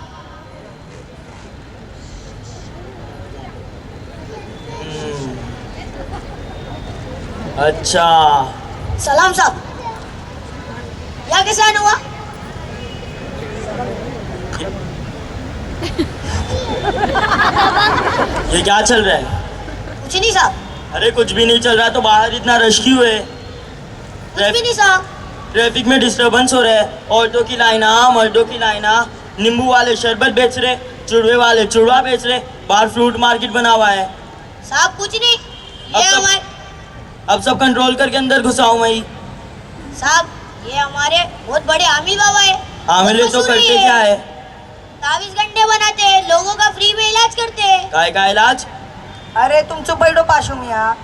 अच्छा, सलाम साहब, यहाँ कैसे आना हुआ? ये क्या चल रहा है? कुछ नहीं साहब। अरे कुछ भी नहीं चल रहा तो बाहर इतना रश क्यों है? कुछ भी नहीं साहब। ट्रैफिक में डिस्टरबेंस हो रहा है। औरतों की लाइना, मर्दों की लाइना, नींबू वाले शरबत बेच रहे, चुड़वे वाले चुड़वा बेच रहे, बाहर फ्रूट मार्केट बना हुआ है। साहब कुछ नहीं, ये अब सब कंट्रोल करके अंदर घुसाऊं मैं ही। साहब ये हमारे बहुत बड़े आमिर बाबा है। आमिर तो करते क्या है? तावीज गंडे बनाते हैं, लोगों का फ्री में इलाज करते हैं। काय का इलाज? अरे तुम चुप बैठो पाशु मियाँ।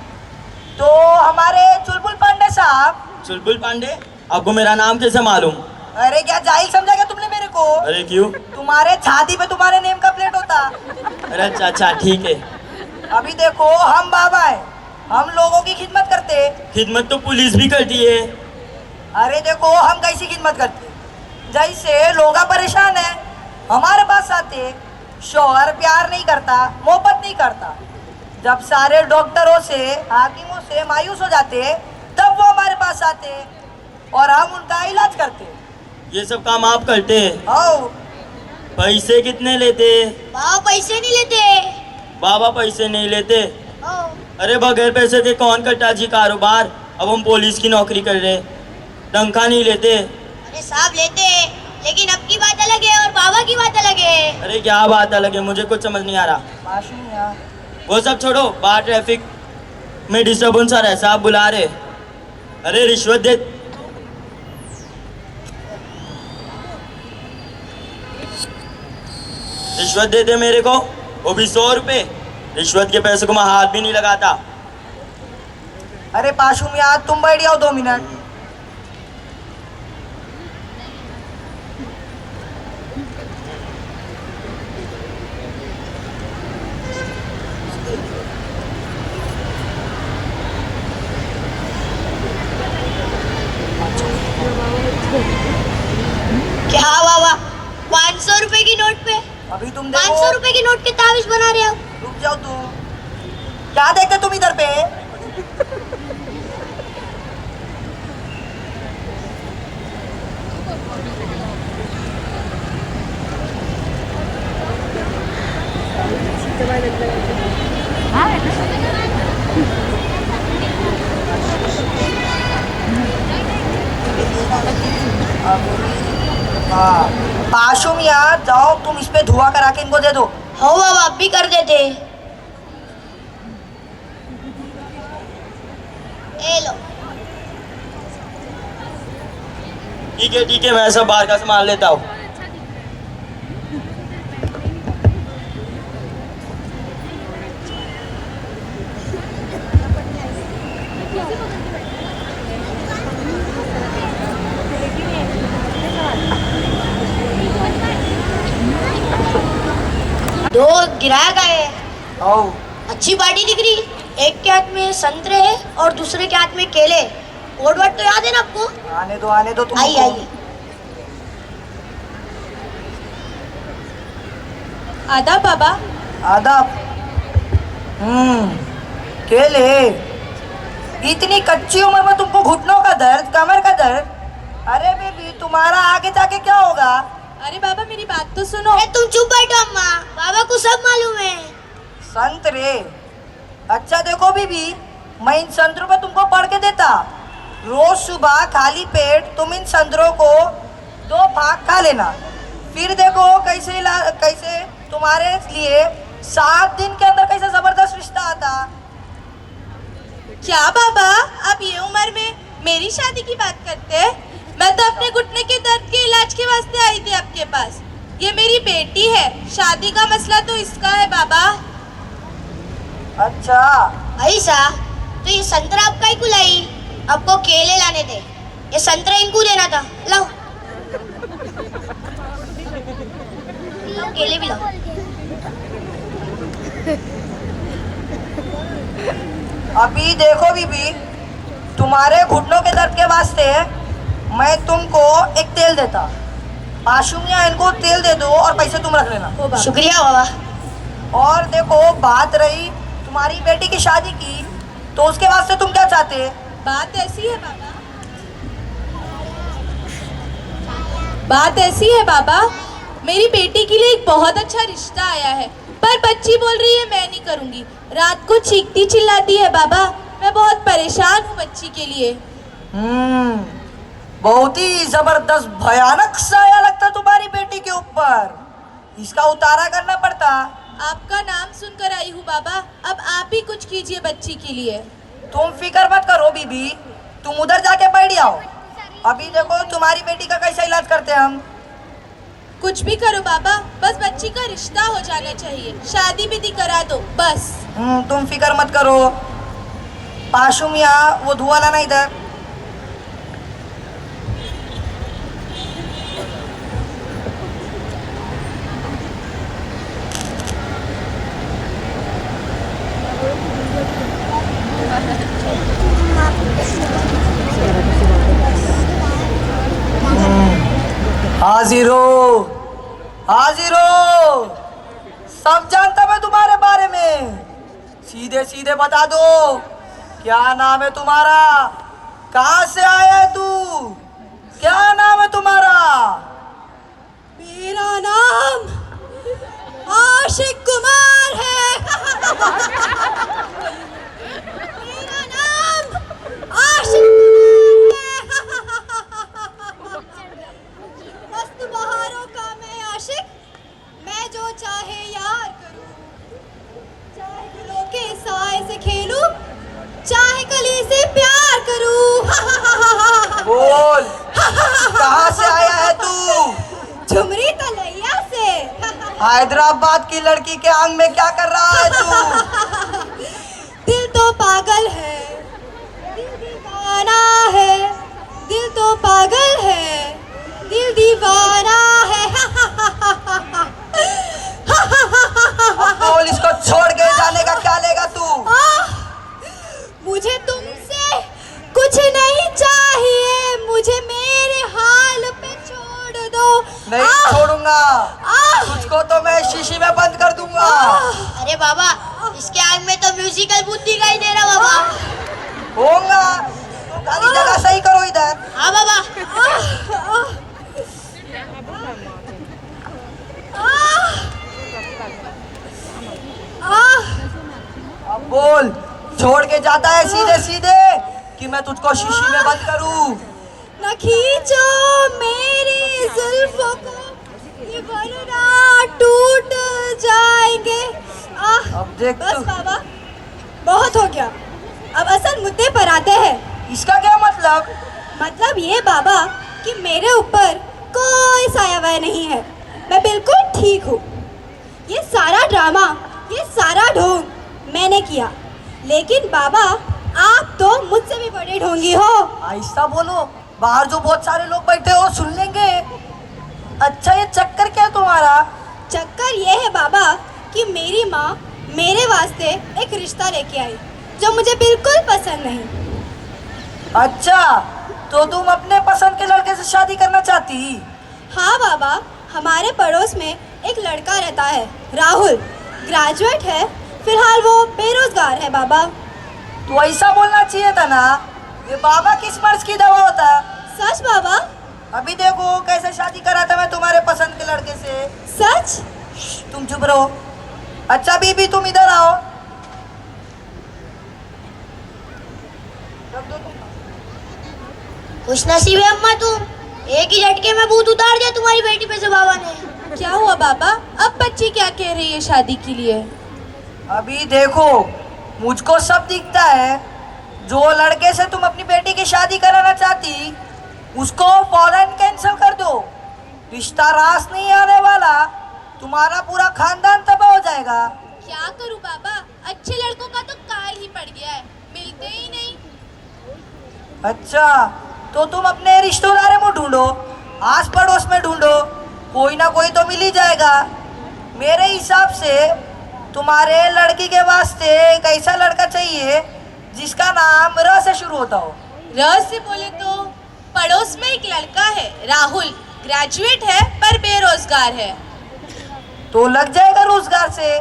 तो हमारे चुलबुल पांडे साहब। चुलबुल पांडे? आपको मेरा नाम कैसे मालूम? अरे क्या जाहिल समझा क्या तुमने मेरे को? अरे क्यों? तुम्हारे छाती पे तुम्हारे नेम का प्लेट होता। अरे अच्छा अच्छा ठीक है। अभी देखो हम बाबा है, हम लोगों की खिदमत करते। खिदमत तो पुलिस भी करती है। अरे देखो हम कैसी खिदमत करते, जैसे लोग परेशान है हमारे पास आते, शौहर प्यार नहीं करता, मोहब्बत नहीं करता, जब सारे डॉक्टरों से हाकिमों से मायूस हो जाते तब वो हमारे पास आते और हम उनका इलाज करते। ये सब काम आप करते हैं? आओ। पैसे कितने लेते? बाबा पैसे नहीं लेते। बाबा पैसे नहीं लेते? आओ। अरे बगैर पैसे के कौन करता जी कारोबार? अब हम पुलिस की नौकरी कर रहे, तनख्वाह नहीं लेते? अरे साहब लेते हैं, लेकिन अब की बात अलग है और बाबा की बात अलग है। अरे क्या बात अलग है, मुझे कुछ समझ नहीं आ रहा। मासूम यार। वो सब छोड़ो, बाहर ट्रैफिक में डिस्टर्बेंस आ रहा है, साहब बुला रहे। अरे रिश्वत दे। रिश्वत दे दे मेरे को, वो भी 100 रुपए। रिश्वत के पैसे को मैं हाथ भी नहीं लगाता। अरे पाशुम यार तुम बैठ जाओ 2 मिनट। क्या बाबा 500 रुपए की नोट पे अभी तुम 500 रुपए की नोट के तावीज बना रहे हो? रुक जाओ तुम, क्या देखते तुम इधर पे? हाँ पाशुम यार जाओ तुम इस पे धुआं करा के इनको दे दो। हो बाबा अब भी कर देते। ए लो। ठीक है मैं सब बाहर का सामान लेता हूँ। दो गिराया है। आओ। अच्छी पार्टी दिख रही, एक के हाथ में संतरे है और दूसरे के हाथ में केले। कोड वर्ड तो याद है ना आपको? आने दो तुम। आइए आइए। आदाब बाबा। आदाब। केले। इतनी कच्ची उम्र में तुमको घुटनों का दर्द, कमर का दर्द। अरे बेबी तुम्हारा आगे जाके क्या होगा? अरे बाबा मेरी बात तो सुनो। अरे तुम चुप बैठो अम्मा, बाबा को सब मालूम है। संतरे। अच्छा देखो बीबी, मैं इन संतरों पे तुमको पढ़ के देता। रोज सुबह खाली पेट तुम इन संतरों को 2 भाग खा लेना, फिर देखो कैसे तुम्हारे लिए 7 दिन के अंदर कैसे जबरदस्त रिश्ता आता। क्या बाबा आप ये उम्र में मेरी शादी की बात करते हैं? मैं तो अपने घुटने के दर्द के इलाज के वास्ते आई थी आपके पास। ये मेरी बेटी है, शादी का मसला तो इसका है बाबा। अच्छा ऐसा तो ये संतरा आपका ही कुलाई, आपको केले लाने थे, ये संतरा इनको देना था। लाओ लाओ केले भी लाओ। अभी देखो बीबी, तुम्हारे घुटनों के दर्द के वास्ते मैं तुमको एक तेल देता। पाशुमिया इनको तेल दे दो और पैसे तुम रख लेना। शुक्रिया बाबा। और देखो बात रही तुम्हारी बेटी की शादी की, तो उसके वास्ते तुम क्या चाहते? बात ऐसी है बाबा, बात ऐसी है बाबा, मेरी बेटी के लिए एक बहुत अच्छा रिश्ता आया है, पर बच्ची बोल रही है मैं नहीं करूंगी। रात को चीखती चिल्लाती है बाबा, मैं बहुत परेशान हूँ बच्ची के लिए। बहुत ही जबरदस्त भयानक साया लगता तुम्हारी बेटी के ऊपर, इसका उतारा करना पड़ता। आपका नाम सुनकर आई हूँ बाबा, अब आप ही कुछ कीजिए बच्ची के लिए। तुम फिक्र मत करो बीबी, तुम उधर जाके बैठ जाओ। अभी देखो तुम्हारी बेटी का कैसा इलाज करते हैं हम। कुछ भी करो बाबा, बस बच्ची का रिश्ता हो जाना चाहिए, शादी विधि करा दो बस। तुम फिक्र मत करो। पाशुमिया वो धुआं लाना इधर। हाजिर हो, हाजिर हो। सब जानता मैं तुम्हारे बारे में। सीधे सीधे बता दो, क्या नाम है तुम्हारा? कहाँ से आया है तू? क्या नाम है तुम्हारा? मेरा नाम आशिक कुमार है। मेरा नाम आशिक कुमार है। मस्त बहारों का मैं आशिक, मैं जो चाहे यार करूं, चाहे गुलों के साए से खेलूं, चाहे कली से प्यार करूं। बोल, कहाँ से आया है तू? झुमरी तलैया से। हैदराबाद की लड़की के आंग में क्या कर रहा है तू? दिल तो पागल है, दिल दीवाना है, दिल तो पागल है, दिल दीवाना है। अब बोल, इसको छोड़ के जाने का क्या लेगा तू? मुझे तुमसे कुछ नहीं चाहिए, मुझे मेरे हाल पे छोड़ दो। नहीं छोड़ूंगा, तुझको तो मैं शीशी में बंद कर दूंगा। अरे बाबा, इसके आग में तो म्यूजिकल बूथ दिखाई दे रहा बाबा। होगा, तो खाली जगह सही करो इधर। हाँ बाबा। अब बोल, छोड़ के जाता है सीधे सीधे कि मैं तुझको शीशी में बंद करूं? न खींचो मेरी जुल्फों को, ये वरना टूट जाएंगे। अब देख बस तू। बाबा, बहुत हो गया। अब असल मुद्दे पर आते हैं। इसका क्या मतलब? मतलब ये बाबा कि मेरे ऊपर कोई साया वाया नहीं है, मैं बिल्कुल ठीक हूँ। ये सारा ड्रामा, ये सारा ढोंग मैंने किया, लेकिन बाबा आप तो मुझसे भी बड़े ढोंगी हो। ऐसा बोलो, बाहर जो बहुत सारे लोग बैठे हो सुन लेंगे। अच्छा, ये चक्कर क्या है तुम्हारा? चक्कर ये है बाबा कि मेरी माँ मेरे वास्ते एक रिश्ता लेके आई जो मुझे बिल्कुल पसंद नहीं। अच्छा, तो तुम अपने पसंद के लड़के से शादी करना चाहती? हाँ बाबा, हमारे पड़ोस में एक लड़का रहता है, राहुल, ग्रेजुएट है, फिलहाल वो बेरोजगार है बाबा। तो ऐसा बोलना चाहिए था ना, ये बाबा किस मर्ज की दवा होता? सच बाबा? अभी देखो कैसे शादी करा था मैं तुम्हारे पसंद के लड़के से। सच? तुम चुप रहो। अच्छा बीबी, तुम इधर आओ। खुश नसीब है अम्मा तुम, एक ही झटके में भूत उतार दिया तुम्हारी बेटी पे से बाबा ने। क्या हुआ बाबा? अब बच्ची क्या कह रही है शादी के लिए? अभी देखो, मुझको सब दिखता है। जो लड़के से तुम अपनी बेटी की शादी कराना चाहती, उसको फौरन कैंसिल कर दो। रिश्ता रास नहीं आने वाला, तुम्हारा पूरा खानदान तबाह हो जाएगा। क्या करूं बाबा, अच्छे लड़कों का तो काल ही पड़ गया है, मिलते ही नहीं। अच्छा, तो तुम अपने रिश्तेदारों में ढूंढो, आस पड़ोस में ढूंढो, कोई ना कोई तो मिल ही जाएगा। मेरे हिसाब से तुम्हारे लड़की के वास्ते एक ऐसा लड़का चाहिए जिसका नाम र से शुरू होता हो। र से बोले तो पड़ोस में एक लड़का है, राहुल, ग्रेजुएट है पर बेरोजगार है। तो लग जाएगा रोजगार से,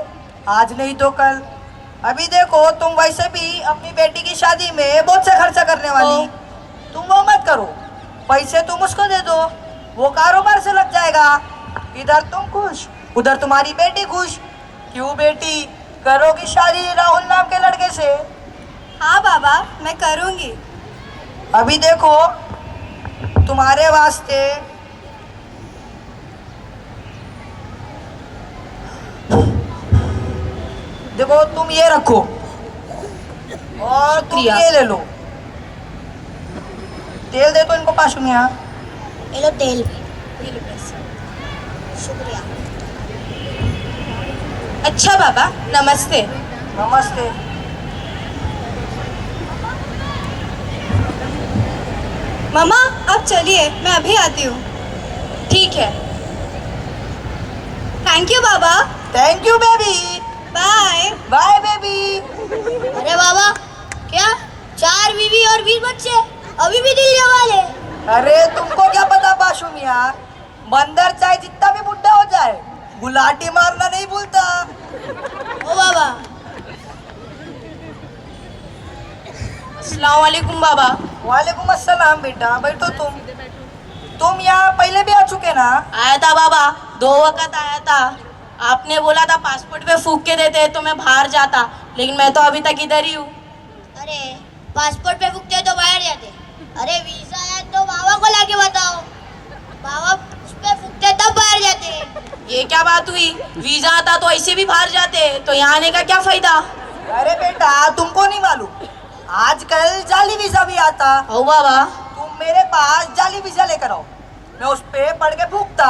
आज नहीं तो कल। अभी देखो, तुम वैसे भी अपनी बेटी की शादी में बहुत से खर्चा करने वाली, तुम वो मत करो। पैसे तुम उसको दे दो, वो कारोबार से लग जाएगा। इधर तुम खुश, उधर तुम्हारी बेटी खुश। क्यों बेटी, करोगी शादी राहुल नाम के लड़के से? हाँ बाबा, मैं करूँगी। अभी देखो, तुम्हारे वास्ते देखो, तुम ये रखो और तुम ये ले लो। तेल दे तो इनको पाशु में। यहाँ ये लो तेल, शुक्रिया। अच्छा बाबा, नमस्ते। नमस्ते। मामा आप चलिए, मैं अभी आती हूँ। ठीक है। थैंक यू बाबा। Thank you baby. Bye. Bye baby. अरे अभी भी दिल जमा ले। अरे तुमको क्या पता पाशु मियाँ, बंदर चाहे जितना भी बुढ़ा हो जाए गुलाटी मारना नहीं भूलता। ओ बाबा। अस्सलाम वालेकुम बाबा। वालेकुम अस्सलाम बेटा, बैठो तुम यहाँ पहले भी आ चुके ना? आया था बाबा, 2 वक्त आया था। आपने बोला था पासपोर्ट पे फूक के देते तो मैं बाहर जाता, लेकिन मैं तो अभी तक इधर ही हूँ। अरे पासपोर्ट पे फूकते तो बाहर जाते। अरे वीजा है तो बाबा को लाके बताओ, बाबा उस पे फूकते तब बाहर जाते। ये क्या बात हुई? वीजा आता तो ऐसे भी बाहर जाते, तो यहाँ आने का क्या फायदा? अरे बेटा तुमको नहीं मालूम, आजकल जाली वीजा भी आता। ओ बाबा। तुम मेरे पास जाली वीजा लेकर आओ, मैं उस पे पढ़ के फूकता,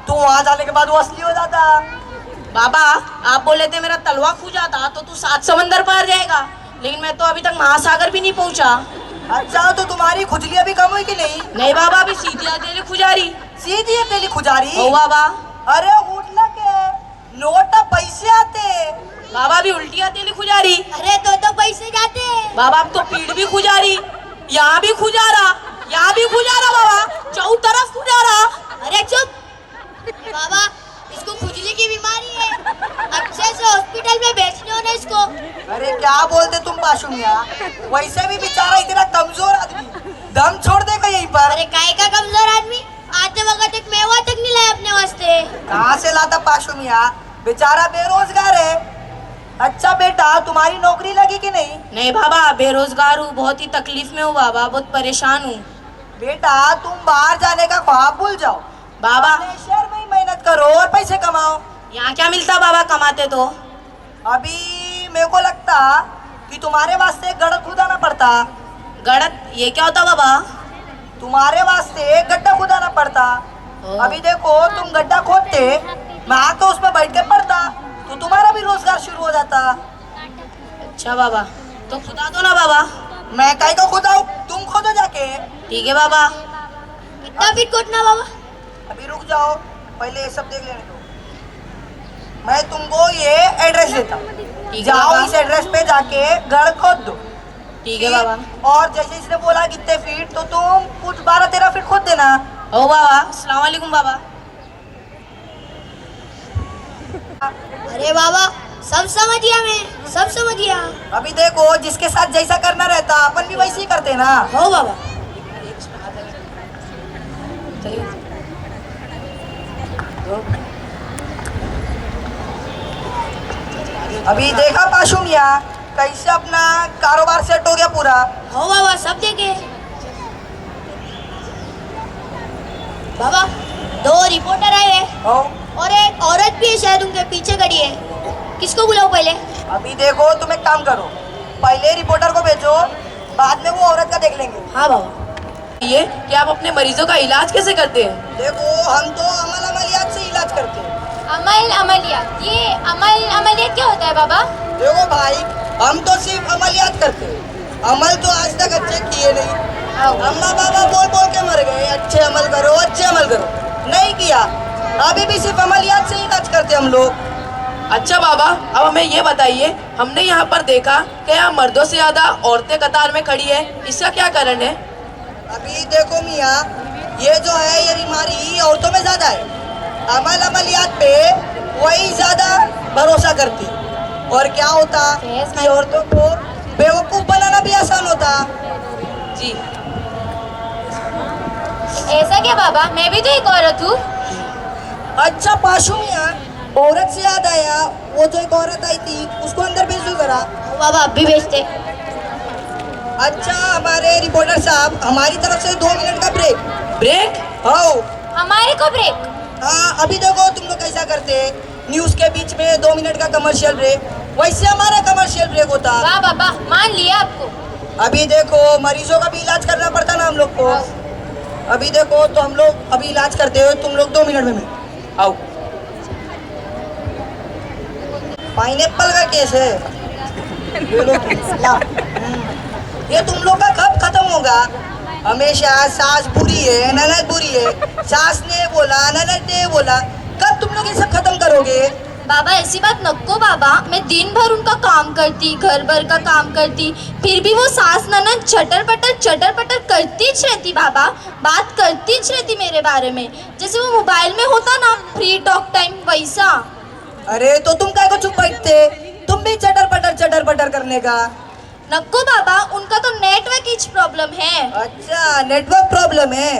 तो वहाँ जाने के बाद वो असली हो जाता। बाबा आप बोले थे मेरा तलवा खू जाता तो तू 7 समंदर पार जाएगा, लेकिन मैं तो अभी तक महासागर भी नहीं पहुँचा। अच्छा तो तुम्हारी खुजली अभी कम हुई कि नहीं? नहीं बाबा, अभी सीधी हथेली खुजारी। सीधी हथेली खुजारी? ओ बाबा। अरे उठला के नोट पैसे आते। बाबा भी उल्टी हथेली खुजारी। अरे तो पैसे जाते। बाबा अब तो पीठ भी खुजारी, यहाँ भी खुजारा, यहाँ भी खुजारा बाबा, चौ तरफ खुजारा। अरे चुप बाबा, इसको खुजली की बीमारी है, अच्छे से हॉस्पिटल में भेजने हो ना इसको। अरे क्या बोलते तुम पाशु मियाँ, वैसे भी बेचारा इतना कमजोर आदमी दम छोड़ देगा यहीं पर। अरे काय का कमजोर आदमी, आते वक्त एक मेवा तक नहीं लाया अपने वास्ते। कहाँ से लाता पाशु मियाँ, बेचारा बेरोजगार है। अच्छा बेटा तुम्हारी नौकरी लगी कि नहीं? नहीं बाबा, बेरोजगार हूँ, बहुत ही तकलीफ में हूँ बाबा, बहुत परेशान हूँ। बेटा तुम बाहर जाने का ख्वाब भूल जाओ, बाबा अपने शहर में ही मेहनत करो और पैसे कमाओ। यहाँ क्या मिलता बाबा कमाते तो? अभी मेरे को लगता कि तुम्हारे वास्ते गड्ढा खुदाना पड़ता। गड़त? ये क्या होता बाबा? तुम्हारे वास्ते गड्ढा खुदाना पड़ता। अभी देखो तुम गड्ढा खोदते, मैं आके उसमें बैठ के पढ़ता, तो तुम्हारा भी रोजगार शुरू हो जाता। अच्छा बाबा, तो खुदा दो ना बाबा। मैं काहे को खुदाऊं, तुम खोदो जाके। ठीक है बाबा। कितना फीट कोटना बाबा? अभी रुक जाओ, पहले ये सब देख लेने दो। मैं तुमको ये एड्रेस देता हूँ, ठीक है जाओ बाबा। इस एड्रेस पे जाके घर खोद दो। ठीक है बाबा। और जैसे इसने बोला कितने फीट, तो तुम कुछ 12-13 फीट खोद देना। ओ बाबा, अस्सलाम वालेकुम बाबा। अरे बाबा सब समझ गया, मैं सब समझ गया। अभी देखो जिसके साथ जैसा करना रहता अपन भी वैसे ही करते ना। हो बाबा। अभी देखा पाशु मियाँ कैसे अपना कारोबार सेट हो गया पूरा। हो बाबा सब देखे। बाबा 2 रिपोर्टर आए हैं हो और एक औरत भी है, शायद उनके पीछे खड़ी है। किसको बुलाओ पहले? अभी देखो तुम एक काम करो, पहले रिपोर्टर को भेजो, बाद में वो औरत का देख लेंगे। हाँ बाबा। ये कि आप अपने मरीजों का इलाज कैसे करते हैं? देखो हम तो अमलियात से इलाज करते हैं। अमलियात? ये अमलियात क्या होता है बाबा? देखो भाई हम तो सिर्फ अमलियात करते हैं, अमल तो आज तक अच्छे किए नहीं। अम्मा बाबा बोल बोल के मर गए, अच्छे अमल करो अच्छे अमल करो, नहीं किया। अभी भी सिर्फ अमलियात से इलाज करते हम लोग। अच्छा बाबा, अब हमें ये बताइए, हमने यहाँ पर देखा कि यहाँ मर्दों से ज्यादा औरतें कतार में खड़ी है, इसका क्या कारण है? अभी देखो मियाँ, ये जो है ये बीमारी औरतों में ज्यादा है। अमलियात पे वही ज्यादा भरोसा करती, और क्या होता कि औरतों को बेवकूफ बनाना भी आसान होता। जी ऐसा क्या बाबा, मैं भी तो एक औरत हूँ। अच्छा पाशु मियाँ, औरत से याद आया, वो जो एक औरत आई थी उसको अंदर भेज दो जरा। हो बाबा अब भी भेजते। अच्छा हमारे रिपोर्टर साहब, हमारी तरफ से 2 मिनट का ब्रेक। ब्रेक? आओ। हमारे को ब्रेक? हाँ अभी देखो तुम लोग कैसा करते हैं, न्यूज के बीच में 2 मिनट का कमर्शियल ब्रेक, वैसे हमारा कमर्शियल ब्रेक होता। वाह बाबा, मान लिया आपको। अभी देखो मरीजों का भी इलाज करना पड़ता ना हम लोग को। अभी देखो तो हम लोग अभी इलाज करते हो, तुम लोग 2 मिनट में आओ। पाइनएप्पल का केस है, ये लो ये तुम लोग का कब खत्म होगा? हमेशा सास बुरी है ननद बुरी है, सास ने बोला ननद ने बोला, कब तुम लोग ये सब खत्म करोगे? बाबा ऐसी बात नको बाबा, मैं दिन भर उनका काम करती, घर भर का काम करती, फिर भी वो सास ननद चटर पटर करतीच रहती बाबा, बात करतीच रहती मेरे बारे में, जैसे वो मोबाइल में होता ना फ्री टॉक टाइम वैसा। अरे तो तुम काय को चुप बैठते, तुम भी चटर पटर करने का। नको बाबा, उनका तो नेटवर्क की प्रॉब्लम है। अच्छा नेटवर्क प्रॉब्लम है,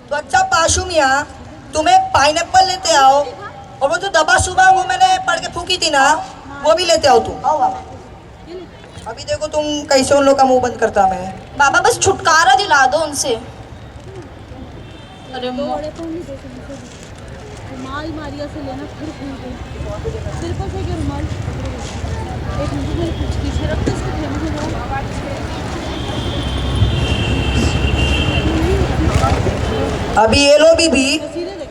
तो अच्छा पाशु मियाँ तुम एक पाइनएप्पल लेते आओ, और वो जो दवा सुबह वो मैंने पढ़ के फूकी थी ना वो भी लेते आओ तुम। आओ बाबा, अभी देखो तुम कैसे उन लोग का मुंह बंद करता मैं। बाबा बस छुटकारा दिला दो उनसे। अरे रुमाल मारिया से लेना फिर सिर्फ है कि रुमाल एक मिनट में कुछ पीछे रख दो इसको मुझे अभी ये लो बीबी,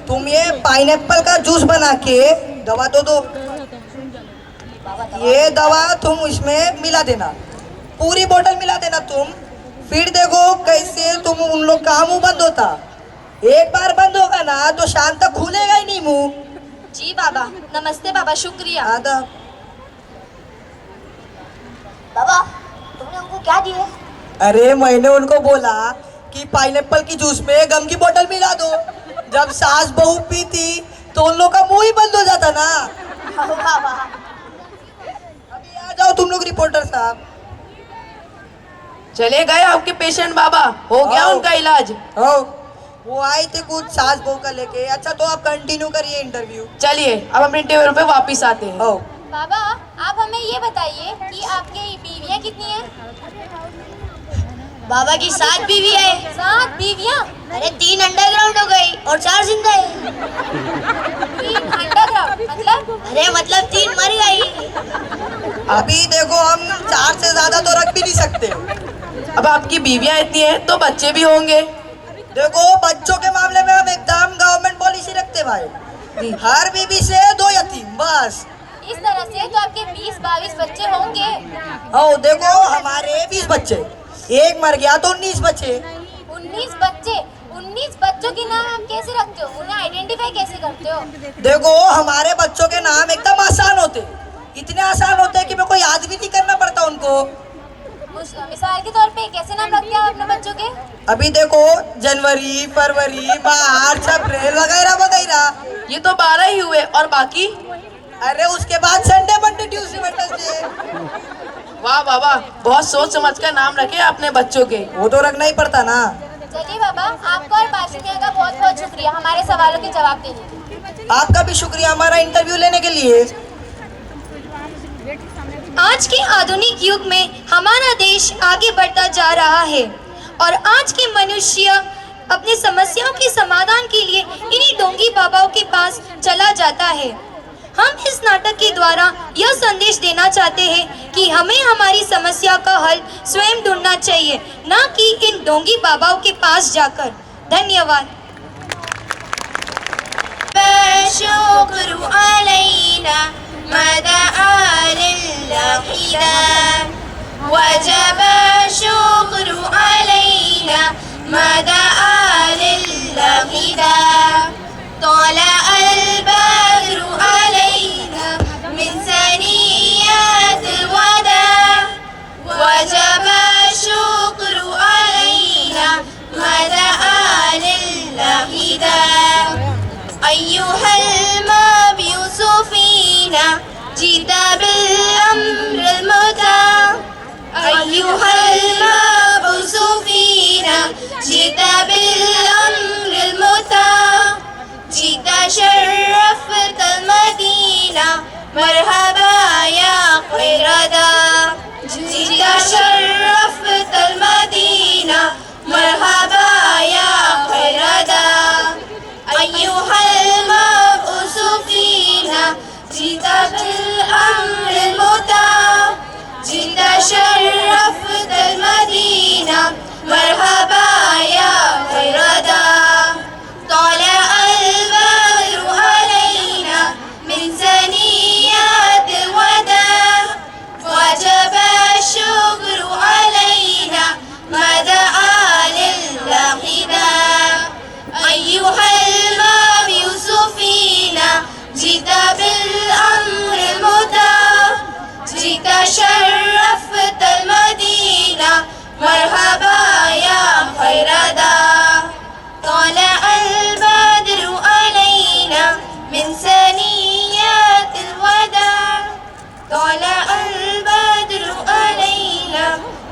तुम ये पाइनएप्पल का जूस बना के दवा तो दो, ये दवा तुम इसमें मिला देना, पूरी बोतल मिला देना तुम, फिर देखो कैसे तुम उन लोग का मुंह बंद होता। एक बार बंद होगा ना तो शाम तक खुलेगा ही नहीं मुंह। जी बाबा, नमस्ते बाबा, शुक्रिया। आदाब। बाबा तुमने उनको क्या दिए? अरे मैंने उनको बोला कि पाइनएप्पल की जूस में गम की बोतल मिला दो, जब सास बहू पीती तो उन लोग का मुंह ही बंद हो जाता ना। बाबा अभी आ जाओ तुम लोग रिपोर्टर साहब। चले गए आपके पेशेंट बाबा, हो गया आओ। उनका इलाज? हो, वो आए थे कुछ सास बहू का लेके। अच्छा तो आप कंटिन्यू करिए इंटरव्यू। चलिए अब अपने टेबल पे वापिस आते हैं। हो बाबा आप हमें ये बताइए कि आपकी बीवियां कितनी हैं? बाबा की 7 बीवी है। 7 बीवियां? अरे 3 अंडरग्राउंड हो गई और 4 जिंदा है। 3 अंडरग्राउंड मतलब? अरे मतलब 3 मर गई। अभी देखो हम 4 से ज्यादा तो रख भी नहीं सकते। अब आपकी बीवियां इतनी हैं तो बच्चे भी होंगे। देखो बच्चों के मामले में हम एकदम गवर्नमेंट पॉलिसी रखते भाई, हर बीबी से 2 या 3 बस। इस तरह से तो आपके 20-22 बच्चे होंगे। हो देखो हमारे 20 बच्चे, एक मर गया तो 19 बच्चे। 19 बच्चे? 19 बच्चों के नाम आप कैसे रखते हो, उन्हें आइडेंटिफाई कैसे करते हो? देखो हमारे बच्चों के नाम एकदम आसान होते, इतने आसान होते कि मेरे को याद भी नहीं करना पड़ता उनको। मिसाल के तौर पे कैसे नाम रखते हैं आप अपने बच्चों के? अभी देखो जनवरी, फरवरी, मार्च, अप्रैल वगैरह वगैरह। ये तो 12 ही हुए, और बाकी? अरे उसके बाद संडे, मंडे, ट्यूसडे, वेडनेसडे। वाह बाबा, बहुत सोच समझ कर नाम रखे अपने बच्चों के। वो तो रखना ही पड़ता ना। चलिए बाबा, आपका और पाशुमिया का बहुत बहुत शुक्रिया हमारे सवालों के जवाब देने के लिए। आपका भी शुक्रिया हमारा इंटरव्यू लेने के लिए। आज के आधुनिक युग में हमारा देश आगे बढ़ता जा रहा है और आज के मनुष्य अपनी समस्याओं के समाधान के लिए इन्हीं ढोंगी बाबाओं के पास चला जाता है। हम इस नाटक के द्वारा यह संदेश देना चाहते हैं कि हमें हमारी समस्या का हल स्वयं ढूंढना चाहिए, न कि इन ढोंगी बाबाओं के पास जाकर। धन्यवाद। वजब शुक्र अलैना मदा लिल्लाहिदा तौला अल-बद्रु अलैना मिन सनियात वदा वजब शुक्र अलैना मदा लिल्लाहिदा अय्युहल मबयूसु फीना जीता बिल अम्रिल मुता अय्युहल मबयूसु फीना जीता बिल अम्रिल मुता जीता शर्रफ़तल मदीना मरहबा या ख़ैरदा जीता शर्रफ़तल मदीना मरहबा या ख़ैरदा अय्युहल मबयूसु फीना जीता बिल अम्रिल मुता जीता शर्रफ़तल मदीना मरहबा या ख़ैरदा तौला अल-बद्रु अलैना मिन सनियात वदा वजब शुक्र अलैना मदा लिल्लाहिदा अय्युहल मबयूसु फीना जीता बिल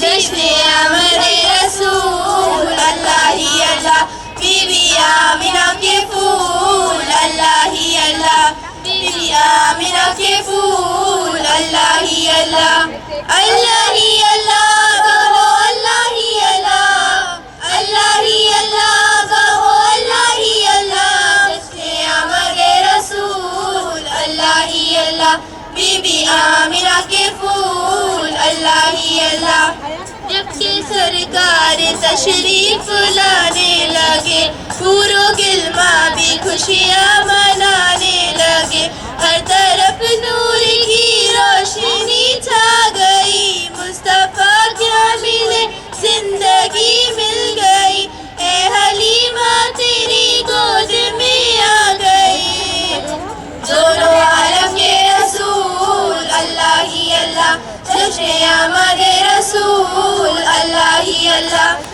जश्न आमद रसूल अल्लाह ही अल्लाह बीबी आमिना के फूल अल्लाह ही अल्लाह बीबी आमिना के फूल अल्लाह ही अल्लाह अल्लाह ही अल्लाह कहो अल्लाह ही अल्लाह अल्लाह ही अल्लाह कहो अल्लाह ही अल्लाह जश्न आमद रसूल अल्लाह ही अल्लाह बीबी आमिना के फूल अल्लाह ही अल्लाह जब से सरकार तशरीफ लाने लगे पूरो गिलमा भी खुशियाँ मनाने लगे हर तरफ नूर की रोशनी छा गई मुस्तफा क्या मिले जिंदगी मिल गई ए हलीमा तेरी गोद में आ गई दोनों आलम के रसूल अल्लाह ही अल्लाह जश्न आमद रसूल अल्लाह ही अल्लाह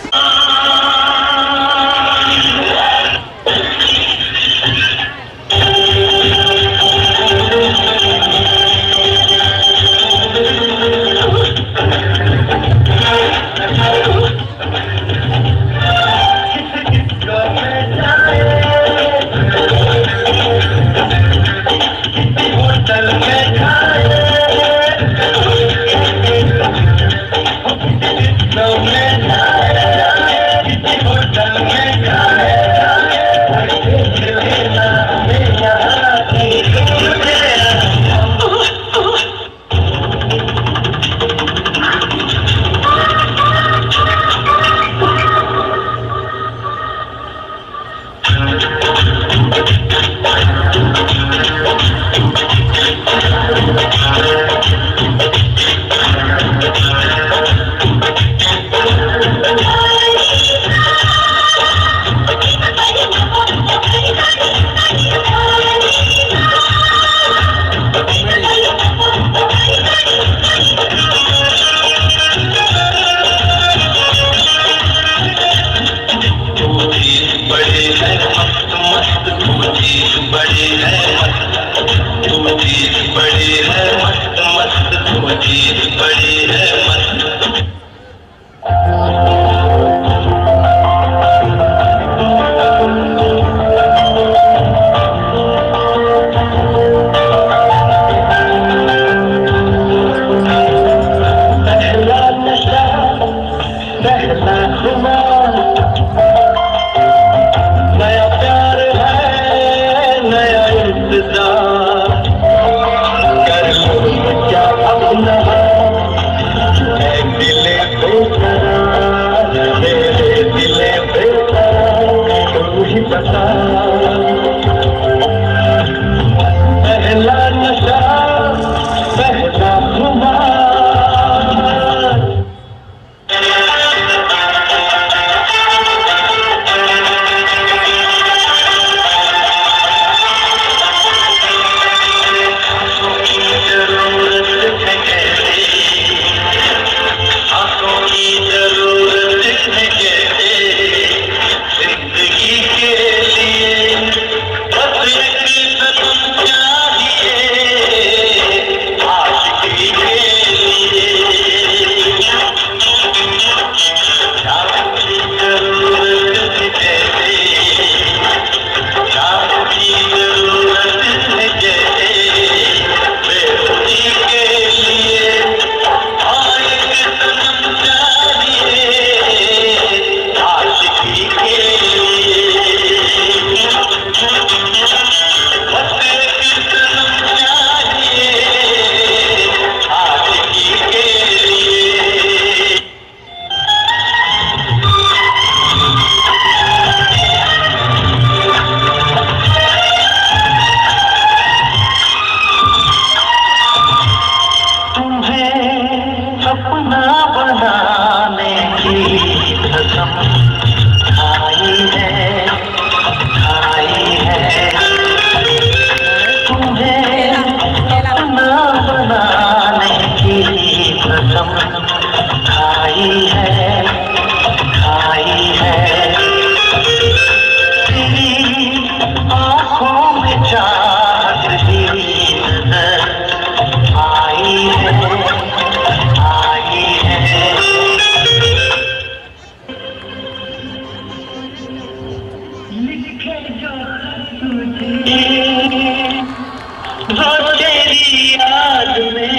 वो तेरी याद में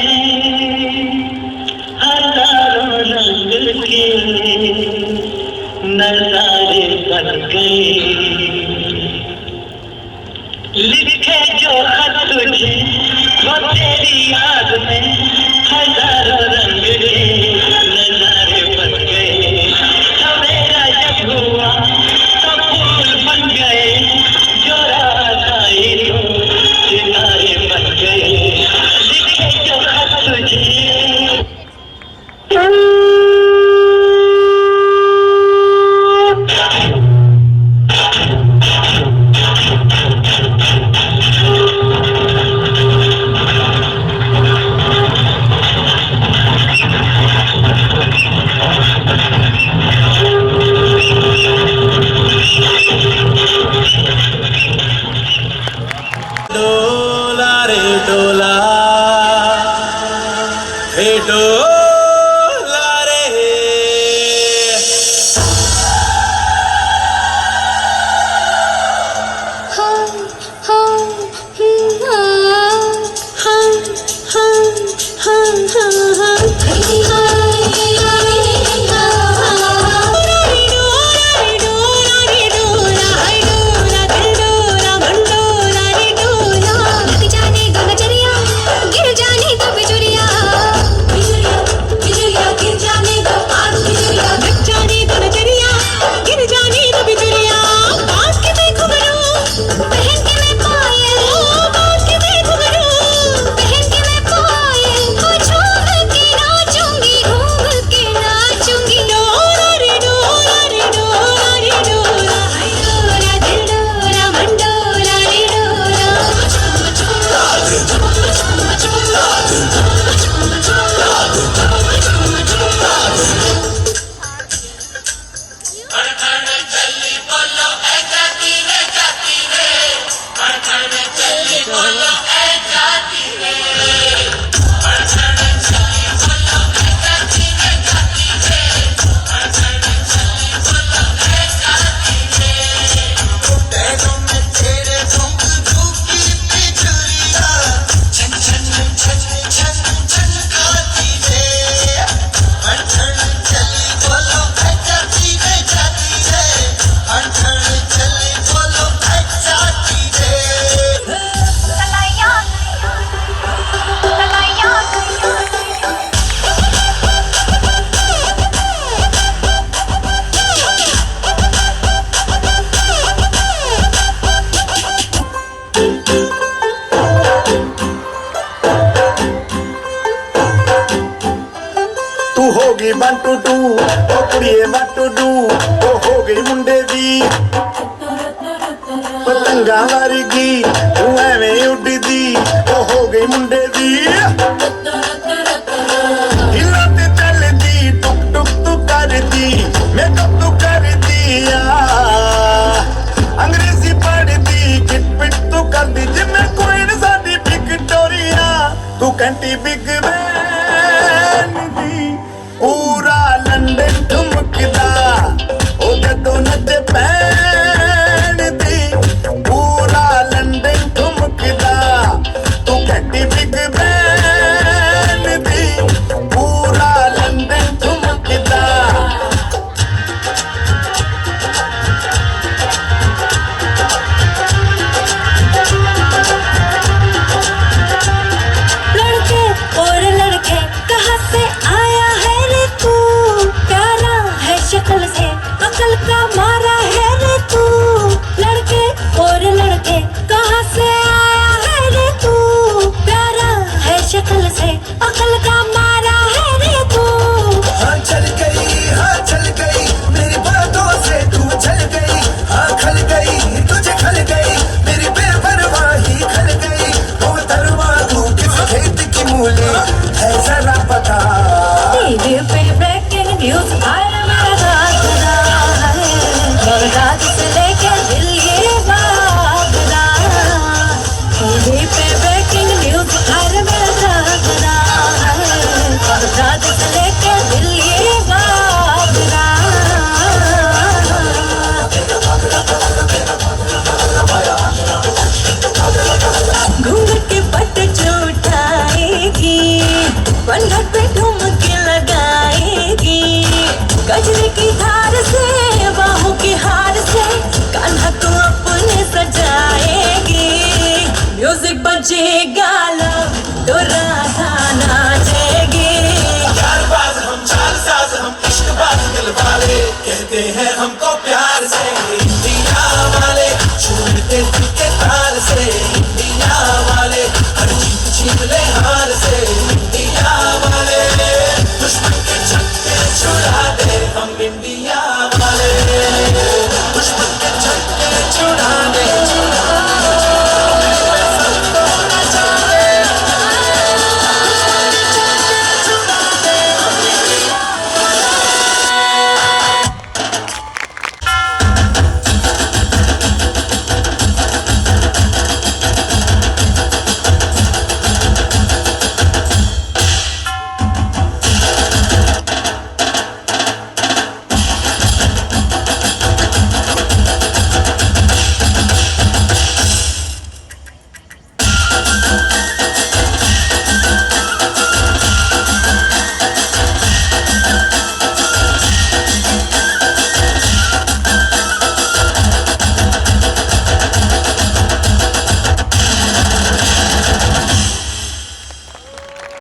हजारों रंग के नजारे बन गए, लिखे जो खत तुझे वो तेरी याद में हजारों रंग के नजारे बन गए। सवेरा जब हुआ तो फूल बन गए, जो रात आई तो सितारे बन गए, लिखे जो खत तुझे। डोला रे डोला, हे डोला रे। होगी one two two O कुड़िए one two do ओ हो गई मुंडे दी पतंगा वर्गी तू एवें उड़दी ओ हो गई मुंडे दी हिला ते चलदी टुक टुक तू करदी मेकअप तू कर दिया अंग्रेजी पढ़दी किट पिट तू करदी जिम्मे कोई न साडी विक्टोरिया तू कंटी बिग बैन दी पूरा लंदन ठुमकदा ओ जदों नचे पैन दी पूरा लंदन ठुमकदा तू कंटी बिग बैन दी पूरा लंदन ठुमकदा लड़के और घनघट पे ठुमके लगाएगी, गजरे की धार से बाहों के हार से कान्हा को अपने सजाएगी। म्यूजिक बजेगा लव तो राधा नाचेगी। चालबाज हम चालसाज हम इश्कबाज दिल वाले, कहते हैं हमको प्यार से इंडिया वाले, छूटते दिल के तार से इंडिया वाले, हर जीत छीन ले हार से इंडिया वाले, दुश्मन के छक्के छुड़ा दे हम इंडिया वाले, दुश्मन के छक्के छुड़ा दे